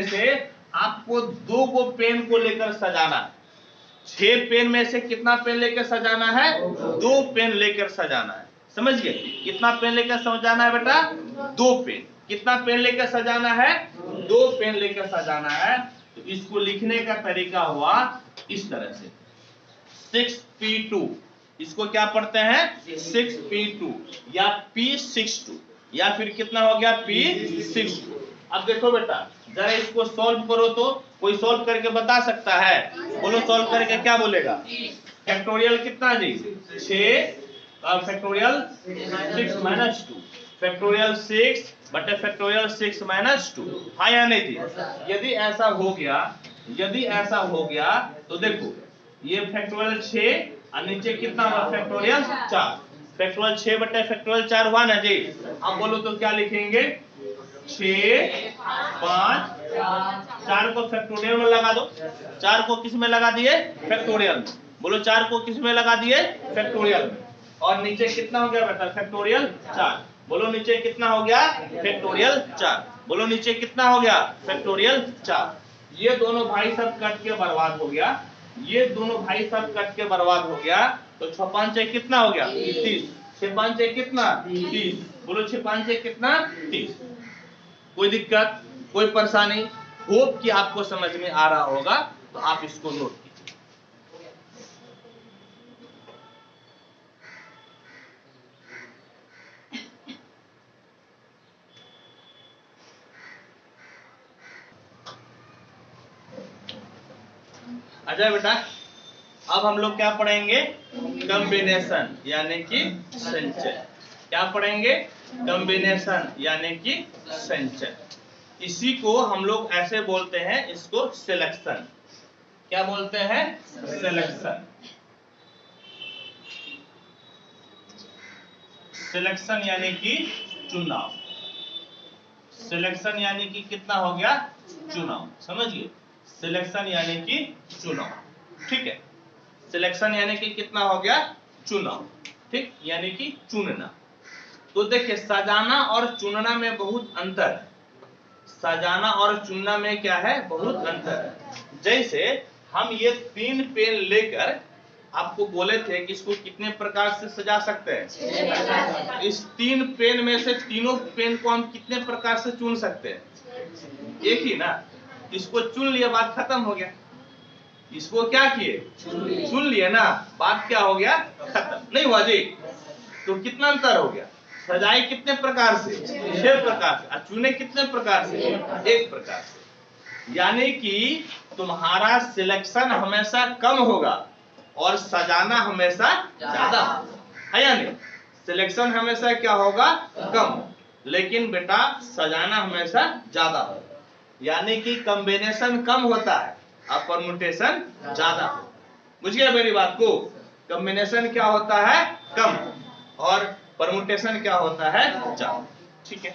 से आपको 2 गो पेन को लेकर सजाना है। 6 पेन में से कितना पेन लेकर सजाना है? 2 पेन लेकर सजाना है। समझ गए? कितना पेन लेकर सजाना है बेटा? 2 पेन। कितना पेन लेकर सजाना है? 2 पेन लेकर सजाना है। तो इसको लिखने का तरीका हुआ इस तरह से 6p2। इसको क्या पढ़ते हैं? 6p2 या p62, या फिर कितना हो गया? p62। अब देखो बेटा, जरा इसको सॉल्व करो तो कोई सॉल्व करके बता सकता है? बोलो सॉल्व करके क्या बोलेगा? फैक्टोरियल कितना जी? 6 फैक्टोरियल 6 माइनस 2, फैक्टोरियल 6 बटे फैक्टोरियल 6 माइनस 2। हाँ या नहीं जी? यदि ऐसा हो गया तो देखो ये फैक्टोरियल 6 और नीचे कितना हुआ फैक्टोरियल 4। फैक्टोरियल 6 बटे फैक्टोरियल 4 हुआ ना जी। अब बोलो तो क्या लिखेंगे 6 5 4 को फैक्टोरियल में लगा दो। 4 को किस में लगा दिए फैक्टोरियल में। बोलो 4 को किस में लगा दिए फैक्टोरियल में। और नीचे कितना हो गया बेटा फैक्टोरियल 4। बोलो नीचे कितना हो गया फैक्टोरियल 4। बोलो नीचे कितना हो गया फैक्टोरियल 4। ये दोनों भाई सब कट के बर्बाद हो गया। ये दोनों भाई सब कट के बर्बाद हो गया। तो 6 5 कितना हो गया 30। 6 5 कितना 30। बोलो 6 5 कितना 30। कोई दिक्कत कोई परेशानी। होप कि आपको समझ में आ रहा होगा तो आप इसको नोट कीजिए। अच्छा बेटा अब हम लोग क्या पढ़ेंगे कॉम्बिनेशन यानी कि संचय। क्या पढ़ेंगे कॉम्बिनेशन यानी कि संचय। इसी को हम लोग ऐसे बोलते हैं इसको सिलेक्शन। क्या बोलते हैं सिलेक्शन। सिलेक्शन यानी कि चुनाव। सिलेक्शन यानी कि कितना हो गया चुनाव। समझिए सिलेक्शन यानी कि चुनाव। ठीक है सिलेक्शन यानी कि कितना हो गया चुनाव। ठीक यानी कि चुनना। तो देखिए सजाना और चुनना में बहुत अंतर है। सजाना और चुनना में क्या है बहुत अंतर है। जैसे हम ये 3 पेन लेकर आपको बोले थे कि इसको कितने प्रकार से सजा सकते हैं। इस 3 पेन में से तीनों पेन को हम कितने प्रकार से चुन सकते हैं एक ही ना। इसको चुन लिया बात खत्म हो गया। इसको क्या किए चुन लिए ना बात क्या हो गया खत्म। नहीं हुआ जी। तो कितना अंतर हो गया। सजाए कितने प्रकार से 6 प्रकार से और चुने कितने प्रकार से 1 प्रकार से। यानी कि तुम्हारा सिलेक्शन हमेशा कम होगा और सजाना हमेशा ज्यादा है या नहीं। सिलेक्शन हमेशा क्या होगा कम लेकिन बेटा सजाना हमेशा ज्यादा होगा। यानी कि कॉम्बिनेशन कम होता है और परम्यूटेशन ज्यादा। बुझ गया मेरी बात को। कॉम्बिनेशन क्या होता है कम और परम्यूटेशन क्या होता है ज्यादा। ठीक है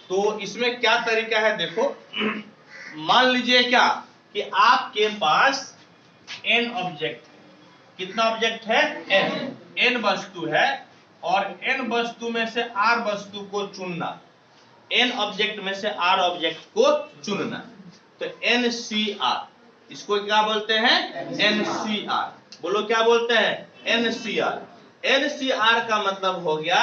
तो इसमें क्या तरीका है देखो। मान लीजिए क्या कि आपके पास n ऑब्जेक्ट है। कितना ऑब्जेक्ट है n वस्तु है और n वस्तु में से r वस्तु को चुनना। n ऑब्जेक्ट में से r ऑब्जेक्ट को चुनना। तो NCR इसको क्या बोलते हैं NCR। बोलो क्या बोलते हैं NCR। NCR का मतलब हो गया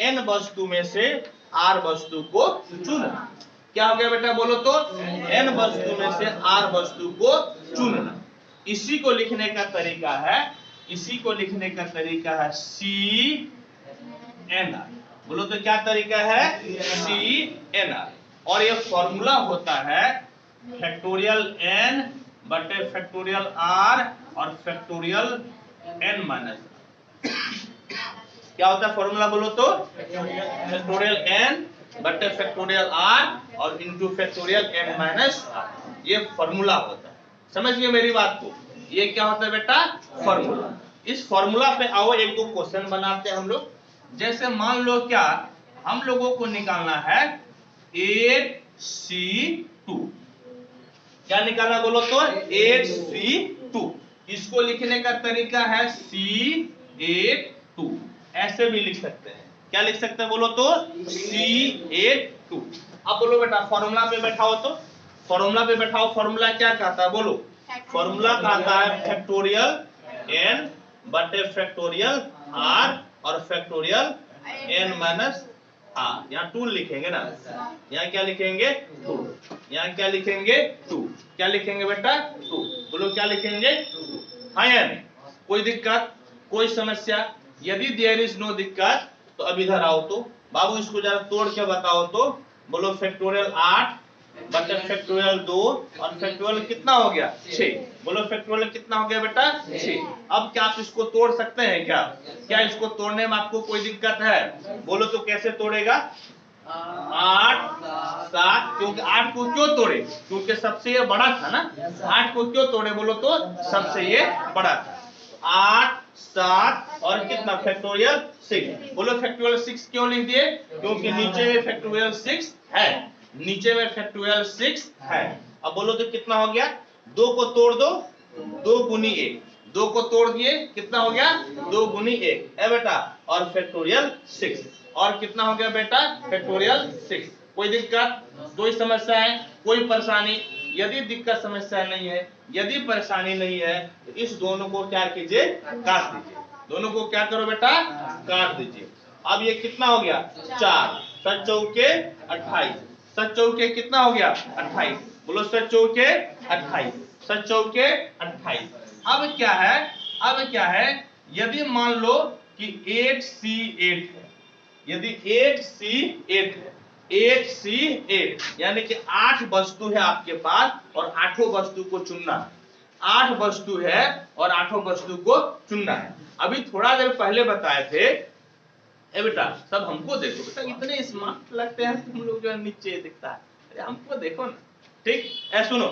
n वस्तु में से r वस्तु को चुनना। क्या हो गया बेटा बोलो तो n वस्तु में से r वस्तु को चुनना। इसी को लिखने का तरीका है CNR। बोलो तो क्या तरीका है CNR। और ये फॉर्मूला होता है फैक्टोरियल n बटे फैक्टोरियल r और फैक्टोरियल n माइनस। क्या होता है फॉर्मूला बोलो तो फैक्टोरियल n बटे फैक्टोरियल r और इंटू फैक्टोरियल n माइनस। ये फॉर्मूला होता है। समझ गए मेरी बात को। ये क्या होता है बेटा फॉर्मूला। इस फॉर्मूला पे आओ एक दो क्वेश्चन बनाते हैं हम लोग। जैसे मान लो क्या हम लोगों को निकालना है 8C2। क्या निकालना बोलो तो 8C2। इसको लिखने का तरीका है C82। ऐसे भी लिख सकते हैं। क्या लिख सकते हैं बोलो तो C82। अब बोलो बेटा फॉर्मूला पे बैठाओ तो फॉर्मूला पे बैठाओ। फॉर्मूला क्या कहता है बोलो। फॉर्मूला कहता है फैक्टोरियल n बटे फैक्टोरियल r और फैक्टोरियल n माइनस r। यहाँ 2 लिखेंगे ना। यहाँ क्या लिखेंगे 2। यहाँ क्या लिखेंगे 2। क्या लिखेंगे बेटा 2। बोलो क्या लिखेंगे 2। हाँ या नहीं कोई दिक्कत कोई समस्या। यदि देयर इज नो दिक्कत तो अब इधर आओ तो बाबू इसको जरा तोड़ के बताओ तो। बोलो फैक्टोरियल 8 बटे फैक्टोरियल 2 और फैक्टोरियल कितना हो गया 6। बोलो फैक्टोरियल कितना हो गया बेटा 6। अब क्या आप इसको तोड़ सकते हैं क्या इसको तोड़ने में आपको कोई दिक्कत है। बोलो तो कैसे तोड़ेगा 8 7। क्योंकि 8 को क्यों तोड़े क्योंकि सबसे ये बड़ा था ना। 8 को क्यों तोड़े बोलो तो सबसे ये बड़ा था। 8 7 और कितना फैक्टोरियल 6। बोलो फैक्टोरियल 6 क्यों लिख दिए? क्योंकि नीचे में फैक्टोरियल 6 है, नीचे में फैक्टोरियल 6 है। अब बोलो तो कितना हो गया? 2 को तोड़ दो, 2 गुनी 1, 2 को तोड़ दिए कितना हो गया? 2 गुनी 1 है बेटा, और फैक्टोरियल 6, और कितना हो गया बेटा? फैक्टोरियल 6। कोई दिक्कत, कोई समस्या है, कोई परेशानी? यदि दिक्कत समस्या नहीं है, यदि परेशानी नहीं है, तो इस दोनों को क्या कीजिए? काट दीजिए। दोनों को क्या करो बेटा? काट दीजिए। अब ये कितना हो गया? 4 7 चौके 28, 7 चौके कितना हो गया? 28। बोलो 7 चौके 28, 7 चौके 28। अब क्या है? अब क्या है? यदि मान लो कि 8C8 है, यदि 8C8 है, 8C8 यानी कि 8 वस्तु है आपके पास और 8 वस्तु को चुनना है। 8 वस्तु है और 8 वस्तु को चुनना है। अभी थोड़ा देर पहले बताए थे, ए बेटा सब हमको देखो बेटा, इतने स्मार्ट लगते हैं तुम लोग, जो नीचे दिखता है, अरे हमको देखो ना। ठीक है, सुनो,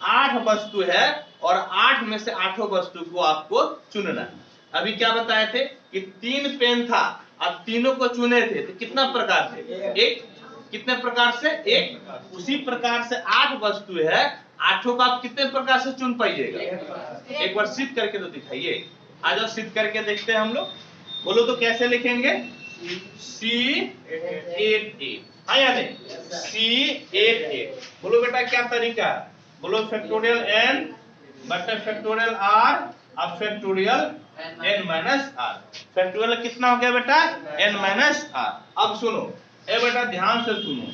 8 वस्तु है और 8 में से 8 वस्तु को आपको चुनना है। अभी क्या बताए थे कि 3 पेन था, अब तीनों को चुने थे तो कितना प्रकार थे? एक। कितने प्रकार से? एक। उसी प्रकार से 8 वस्तु है, 8 को आप कितने प्रकार से चुन पाइएगा? एक बार सिद्ध करके तो दिखाइए। आ जाओ सिद्ध करके देखते हैं हम लोग। बोलो तो कैसे लिखेंगे? C8 हाँ या नहीं? C8। बोलो बेटा क्या तरीका है? बोलो फैक्टोरियल n बटे फैक्टोरियल r अब factorial n minus r। Factorial कितना हो गया बेटा? n minus r। अब सुनो ए बेटा, ध्यान से सुनो,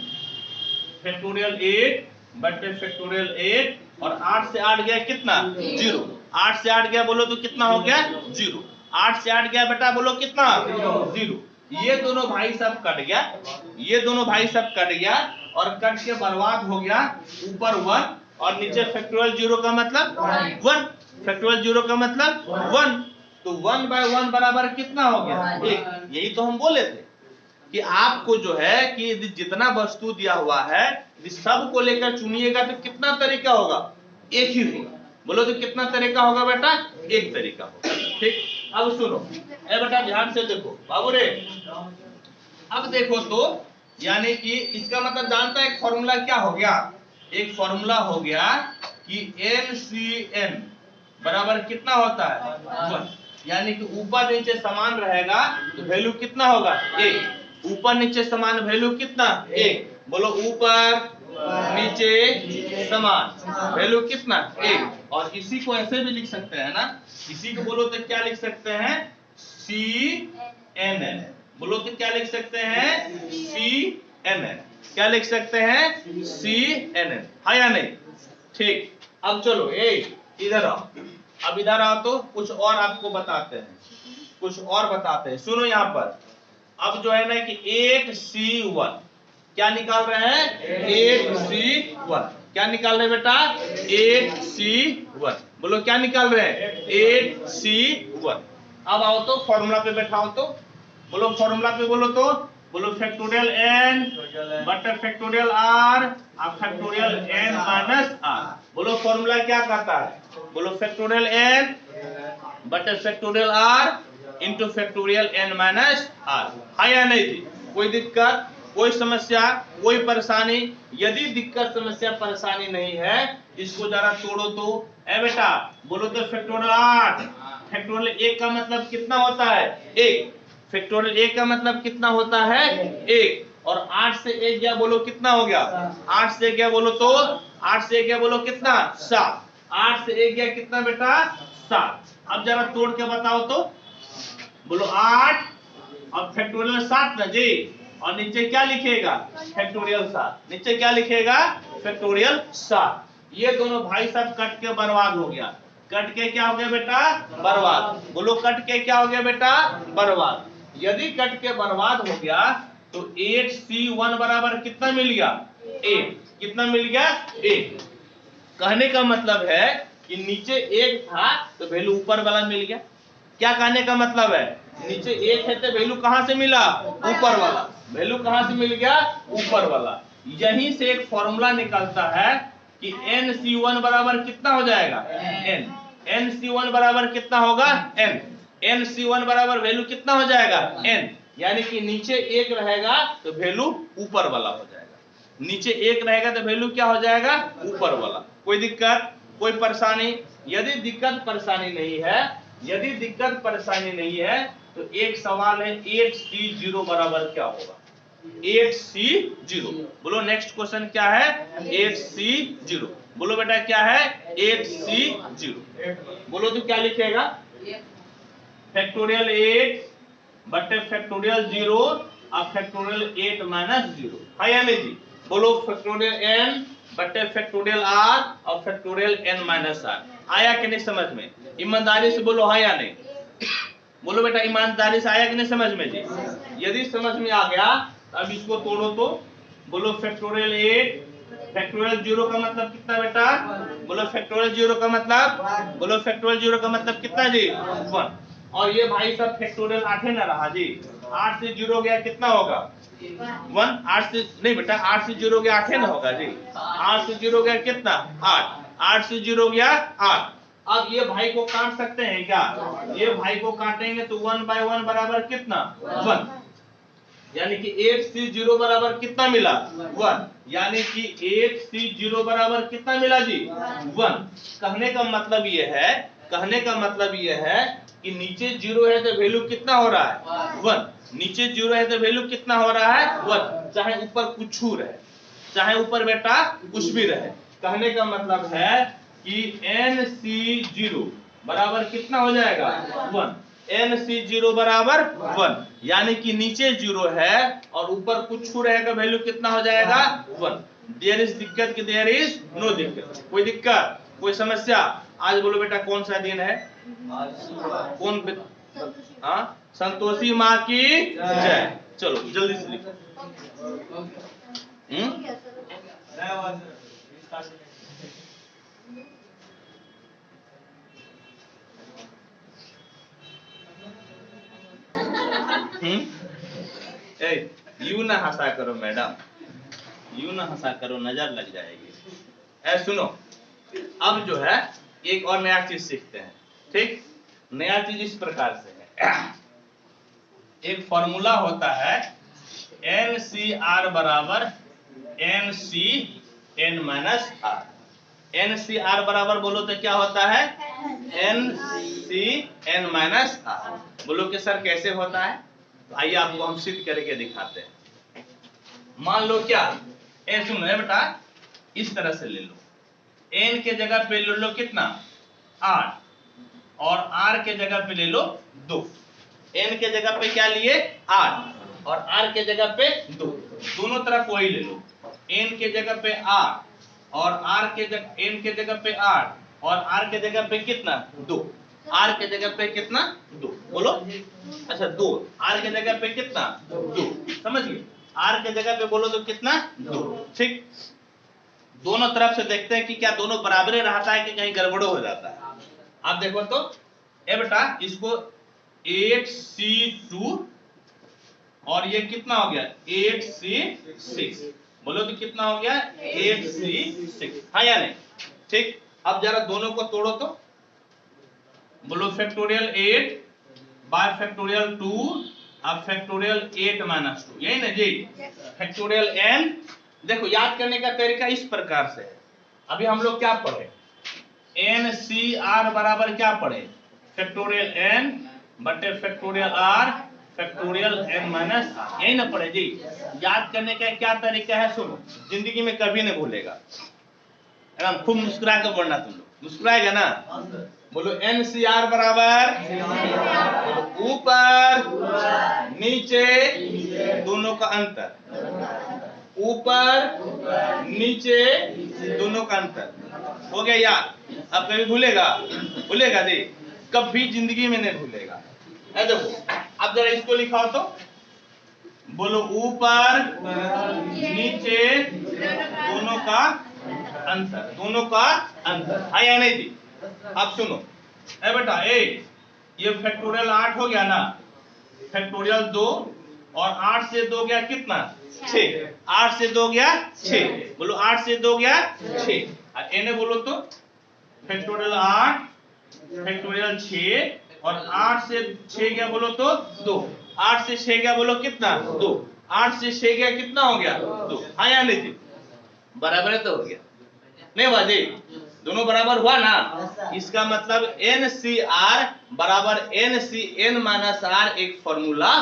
फैक्टोरियल 8 बटे फैक्टोरियल 8 और 8 से 8 गया कितना? 0। 8 से 8 गया, बोलो तो कितना हो गया? 0। 8 से 8 गया बेटा, बोलो कितना? 0। ये दोनों भाई सब कट गया, ये दोनों भाई सब कट गया और कट के बर्बाद हो गया। ऊपर 1 और नीचे फैक्टोरियल 0 का मतलब 1, फैक्टोरियल 0 का मतलब 1, तो 1/1 बराबर कितना हो गया? 1। यही तो हम बोले थे कि आपको जो है कि जितना वस्तु दिया हुआ है सब को लेकर चुनिएगा तो कितना तरीका होगा? एक ही होगा। बोलो तो कितना तरीका होगा बेटा? एक तरीका होगा। ठीक, अब सुनो ए बेटा, ध्यान से देखो बाबू रे। अब देखो तो यानी कि इसका मतलब जानता है एक फॉर्मूला क्या हो गया? एक फॉर्मूला हो गया कि NCN बराबर कितना होता है? 1। यानी कि ऊपर नीचे समान रहेगा तो वैल्यू कितना होगा? 1। ऊपर नीचे समान वैल्यू कितना? 1। बोलो ऊपर नीचे समान वैल्यू कितना? 1। और इसी को ऐसे भी लिख सकते हैं ना, इसी को बोलो तो क्या लिख सकते हैं? CNN। बोलो तो क्या लिख सकते हैं? CNN। क्या लिख सकते हैं? CNN। हाँ या नहीं? ठीक, अब चलो इधर आओ। अब इधर आओ तो कुछ और आपको बताते हैं, कुछ और बताते हैं। सुनो यहाँ पर, अब जो है ना कि 8C1 क्या निकाल रहे हैं? 8C1 क्या निकाल रहे हैं बेटा? 8C1। बोलो क्या निकाल रहे हैं? 8C1। अब आओ तो फॉर्मूला पे बैठाओ तो, बोलो फॉर्मूला पे बोलो तो, बोलो फैक्टोरियल n बटे फैक्टोरियल r अब फैक्टोरियल n माइनस r। बोलो फॉर्मूला क्या कहता है? बोलो फैक्टोरियल n बटे factorial r into factorial n minus r। हाँ या नहीं थी? कोई दिक्कत, कोई समस्या, कोई परेशानी? यदि दिक्कत समस्या परेशानी नहीं है, इसको जरा तोड़ो तो ए बेटा। बोलो तो फैक्टोरियल 8, फैक्टोरियल 1 का मतलब कितना होता है? 1। फैक्टोरियल 1 का मतलब कितना होता है? 1। और 8 से 1 गया, बोलो कितना हो गया? 8 से 1 गया, बोलो तो 8 से 1 गया, बोलो कितना? 7। 8 से 1 गया कितना बेटा? 7। अब जरा तोड़ के बताओ तो, बोलो 8 और फैक्टोरियल 7 ना जी, और नीचे क्या लिखेगा? फैक्टोरियल 7। नीचे क्या लिखेगा? फैक्टोरियल 7। ये दोनों भाई सब कट के बर्बाद हो गया। कट के क्या हो गया बेटा? बर्बाद। बोलो कट के क्या हो गया बेटा? बर्बाद। यदि कट के बर्बाद हो गया तो 8C1 बराबर कितना मिल गया? 8। कितना मिल गया? 8। कहने का मतलब है कि नीचे 1 था तो वैल्यू ऊपर वाला मिल गया। क्या कहने का मतलब है? नीचे 1 है तो वैल्यू कहां से मिला? ऊपर वाला। वैल्यू कहां से मिल गया? ऊपर वाला। यहीं से एक फॉर्मूला निकलता है कि NC1 बराबर कितना हो जाएगा? N। NC1 बराबर कितना होगा n, NC1 बराबर वैल्यू कितना हो जाएगा n, यानी कि नीचे एक रहेगा तो वैल्यू ऊपर वाला हो जाएगा, नीचे एक रहेगा तो वैल्यू क्या हो जाएगा ऊपर वाला। कोई दिक्कत कोई परेशानी? यदि दिक्कत परेशानी नहीं है, यदि दिक्कत परेशानी नहीं है तो एक सवाल है 8C0 बराबर क्या होगा, 8C0 बोलो। नेक्स्ट क्वेश्चन क्या है 8C0, बोलो बेटा क्या है 8C0, बोलो तो क्या लिखेगा फैक्टोरियल 8 बटे फैक्टोरियल 0 और फैक्टोरियल 8 माइनस 0, है या नहीं जी? बोलो फैक्टोरियल n बटे फैक्टोरियल r और फैक्टोरियल n माइनस r। आया कि नहीं समझ में? ईमानदारी से बोलो हाँ या नहीं, बोलो बेटा ईमानदारी से आया कि नहीं समझ में जी? यदि समझ में आ गया अब इसको तोड़ो तो बोलो फैक्टोरियल 8 फैक्टोरियल 0 का मतलब कितना बेटा? बोलो फैक्टोरियल 0 का मतलब, बोलो फैक्टोरियल 0 का मतलब कितना जी 1, और ये भाई सब फैक्टोरियल 8 ना रहा जी, 8 से 0 गया कितना होगा 1, 8 से नहीं बेटा 8 से 0 गया 8 ना होगा जी, 8 से 0 गया कितना 8, 8 से 0 गया 8। अब ये भाई को काट सकते हैं क्या? ये भाई को काटेंगे तो 1 बाय 1 बराबर कितना 1, यानी कि 8C0 बराबर कितना मिला 1, यानी कि 8C0 बराबर कितना मिला जी 1। कहने का मतलब ये है, कहने का मतलब ये है कि नीचे 0 है तो वैल्यू कितना हो रहा है 1, नीचे 0 है तो वैल्यू कितना हो रहा है 1, चाहे ऊपर कुछ रहे, चाहे ऊपर बेटा कुछ भी रहे। कहने का मतलब है कि NC0 बराबर कितना हो जाएगा 1, NC0 बराबर 1, यानी कि नीचे 0 है और ऊपर कुछ रहेगा वैल्यू कितना हो जाएगा 1। देयर इज दिक्कत कि देयर इज नो दिक्कत? कोई दिक्कत कोई समस्या? आज बोलो बेटा कौन सा दिन है? कौन? हाँ संतोषी माँ की जय। चलो जल्दी से लिखो। यू ना हंसा करो मैडम, यू ना हंसा करो, नजर लग जाएगी। सुनो अब जो है एक और नया चीज सीखते हैं, ठीक? नया चीज इस प्रकार से है, एक फॉर्मूला होता है NCR बराबर NCN माइनस R। NCR बराबर बोलो तो क्या होता है NCN माइनस R। बोलो कि सर कैसे होता है? तो आइए आपको हम सिद्ध करके दिखाते हैं। मान लो क्या सुनो है बेटा, इस तरह से ले लो, n के जगह पे ले लो कितना 8 और r के जगह पे ले लो 2। n के जगह पे क्या लिए 8 और r के जगह पे 2, दोनों तरफ वही ले लो। n के जगह पे 8 और r के जगह n के जगह पे 8 और r के जगह पे कितना 2, r के जगह पे कितना 2, बोलो अच्छा 2, r के जगह पे कितना 2, समझ गए? r के जगह पे बोलो तो कितना 2, ठीक? दोनों तरफ से देखते हैं कि क्या दोनों बराबरी रहता है कि कहीं गड़बड़ो हो जाता है। आप देखो तो ए बेटा इसको 8C2 और ये कितना हो गया 8C6, बोलो तो कितना हो गया 8C6, हाँ या नहीं? ठीक, अब जरा दोनों को तोड़ो तो बोलो फैक्टोरियल 8 बाय फैक्टोरियल 2 अब फैक्टोरियल 8 माइनस 2, यही ना जी? फैक्टोरियल n, देखो याद करने का तरीका इस प्रकार से है। अभी हम लोग क्या पढ़े NCR बराबर क्या पढ़े फैक्टोरियल n बटे factorial r factorial n minus r, यही ना पढ़े जी? याद करने का क्या तरीका है सुनो, जिंदगी में कभी नहीं भूलेगा, एकदम खूब मुस्कुरा कर पढ़ना। तुम लोग मुस्कुराएगा ना? बोलो NCR बराबर ऊपर नीचे दोनों का अंतर, ऊपर नीचे दोनों का अंतर, हो गया याद? अब कभी भूलेगा? भूलेगा जी? कभी जिंदगी में नहीं भूलेगा। देखो अब जरा इसको लिखाओ तो बोलो ऊपर नीचे दोनों का अंतर, दोनों का अंतर, है या नहीं जी? अब सुनो ए बेटा ये फैक्टोरियल 8 हो गया ना, फैक्टोरियल 2 और 8 से 2 गया कितना 6, 8 से 2 गया 6, बोलो 8 से 2 गया 6, एने बोलो तो फैक्टोरियल 8 फैक्टोरियल 6 और 8 से 6 गया बोलो तो 2, 8 से 6 गया बोलो कितना 2, 8 से 6 गया कितना हो गया 2, हाँ या नहीं जी, बराबर है तो हो गया नहीं बाजी, दोनों बराबर हुआ ना। इसका मतलब NCR बराबर NCN माइनस R एक फॉर्मूला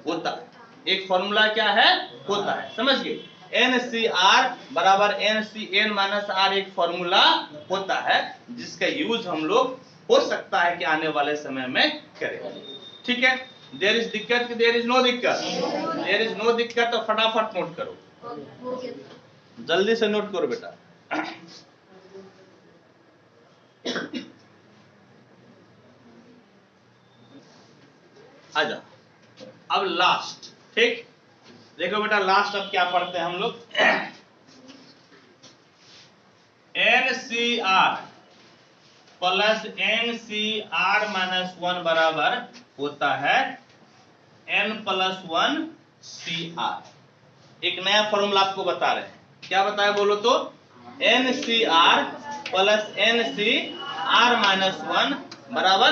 होता है, एक फॉर्मूला क्या है होता है, समझ गए। NCR बराबर NCN माइनस R एक फॉर्मूला होता है जिसका यूज हम लोग हो सकता है कि आने वाले समय में करें, ठीक है। देयर इज दिक्कत कि देयर इज नो दिक्कत, देयर इज नो दिक्कत, तो फटाफट नोट करो, जल्दी से नोट करो बेटा। आजा अब लास्ट, ठीक, देखो बेटा लास्ट अब क्या पढ़ते हैं हम लोग। NCR प्लस NCR माइनस 1 बराबर होता है N प्लस 1 CR। एक नया फॉर्मूला आपको बता रहे हैं, क्या बताया बोलो तो, NCR प्लस NCR माइनस 1 बराबर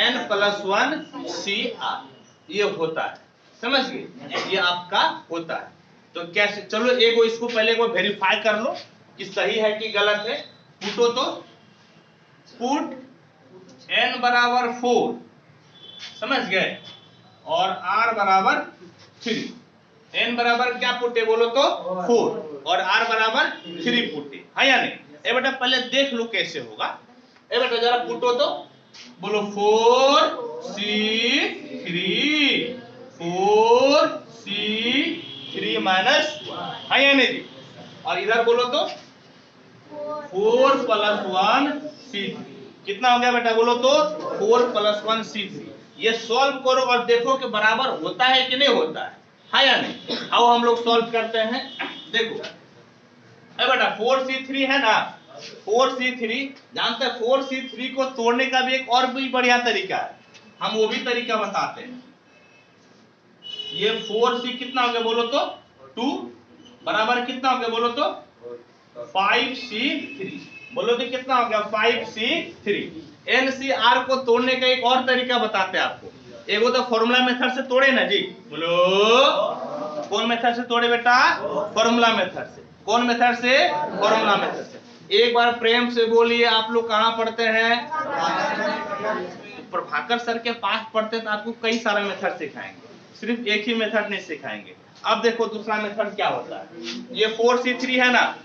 N प्लस 1 CR, ये होता है, समझ गए, ये आपका होता है। तो कैसे, चलो एक इसको पहले एक वेरीफाई कर लो कि सही है कि गलत है। पुटो तो पुट N बराबर 4, समझ गए, और R बराबर 3। N बराबर क्या पुटे बोलो तो 4 और R बराबर 3 पुटे, है या नहीं। ए बेटा पहले देख लो कैसे होगा, ए बेटा जरा पुटो तो बोलो 4C3 माइनस, है या नहीं जी, और इधर बोलो तो 4 प्लस 1 C3, कितना हो गया बेटा बोलो तो 4 प्लस 1 C3। ये सॉल्व करो और देखो कि बराबर होता है कि नहीं होता है या नहीं। आओ हम लोग सॉल्व करते हैं, देखो ए बेटा 4C3 है ना, 4C3 जानते हैं, 4C3 को तोड़ने का भी एक और भी बढ़िया तरीका है, हम वो भी तरीका बताते हैं। ये 4C कितना हो गया बोलो तो 2 बराबर कितना हो गया बोलो तो 5C3, बोलो तो कितना हो गया 5C3। NCR को तोड़ने का एक और तरीका बताते हैं आपको, एगो तो फॉर्मूला मेथड से तोड़े ना जी, बोलो कौन मेथड से तोड़े बेटा, फॉर्मूला मेथड से, कौन मेथड से, फॉर्मूला मेथड से। एक बार प्रेम से बोलिए, आप लोग कहाँ पढ़ते हैं, प्रभाकर सर के पास पढ़ते हैं, तो आपको कई सारे मेथड सिखाएंगे, सिर्फ एक ही मेथड नहीं सिखाएंगे। अब देखो दूसरा मेथड क्या होता है, ये 4C3 है ना,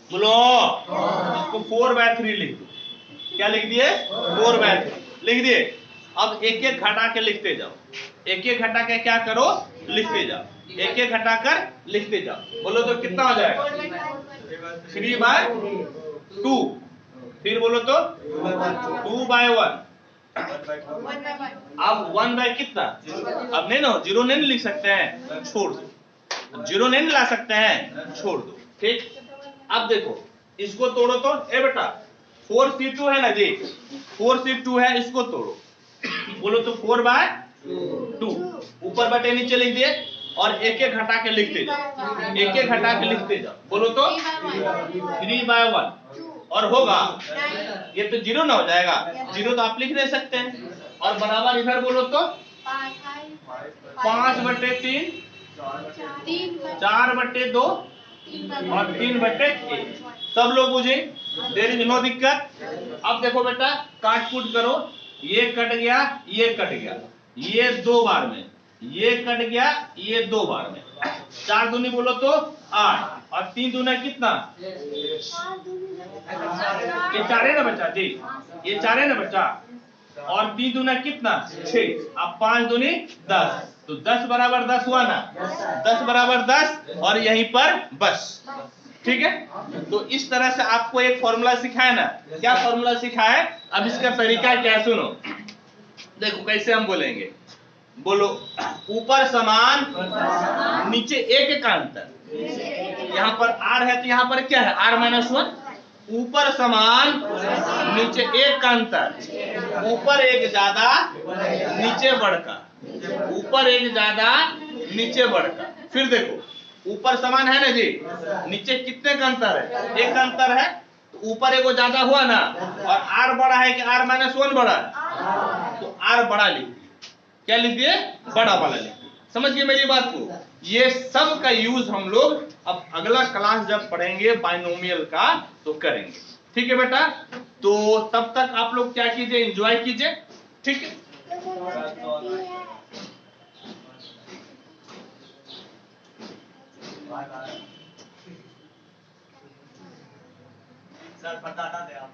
बोलो इसको 4/3 लिख दो, क्या लिख दिए 4/3 लिख दिए। अब एक एक घटा के लिखते जाओ, एक एक घटा के क्या करो लिखते जाओ, एक एक घटा कर लिखते जाओ, बोलो तो कितना हो जाएगा 3/2, फिर बोलो तो 2/1, अब 1 बाय कितना, अब नहीं ना जीरो नहीं लिख सकते हैं, छोड़ दो, जीरो नहीं ला सकते हैं, छोड़ दो, ठीक। अब देखो इसको तोड़ो तो, ए बेटा 4C2 है ना जी, 4C2 है, इसको तोड़ो, बोलो तो 4/2, ऊपर बटे नीचे लिख दिए और एक एक घटा के लिखते जाओ, एक एक घटा के लिखते जाओ, बोलो तो 3/1, और होगा ये तो जीरो ना हो जाएगा, जीरो तो आप लिख नहीं सकते हैं, और बराबर इधर बोलो तो 5/3, 4/2 और 3/1, सब लोग बुझे, देर इज नो दिक्कत। अब देखो बेटा काट कूट करो, ये कट गया, ये कट गया, ये 2 बार में, ये कट गया, ये 2 बार में, 4 दूनी बोलो तो 8 और 3 दूना कितना, ये 4 है ना बच्चा जी, ये 4 है ना बच्चा, और 3 दूना कितना 6, अब 5 दूनी 10, तो 10 बराबर 10 हुआ ना, 10 बराबर 10 और यहीं पर बस, ठीक है। तो इस तरह से आपको एक फॉर्मूला सिखाया ना, क्या फॉर्मूला सिखाया, अब इसका तरीका क्या सुनो, देखो कैसे हम बोलेंगे, बोलो ऊपर समान नीचे एक का अंतर, यहाँ पर R है तो यहाँ पर क्या है R-1, ऊपर समान नीचे एक का अंतर, ऊपर एक ज्यादा नीचे बढ़कर, ऊपर एक ज्यादा नीचे बढ़कर, फिर देखो ऊपर समान है ना जी, नीचे कितने का अंतर है, एक का अंतर है, ऊपर एगो ज्यादा हुआ ना, और आर बड़ा है कि आर माइनस 1 बड़ा है, तो आर बड़ा लिख दिए। क्या लिख दिए? बड़ा वाला लिख दिए। समझ गए मेरी बात को? ये सब का यूज हम लोग अब अगला क्लास जब पढ़ेंगे बाइनोमियल का तो करेंगे। ठीक है बेटा? तो तब तक आप लोग क्या कीजिए, एंजॉय कीजिए। ठीक है? सर बताना दे आप।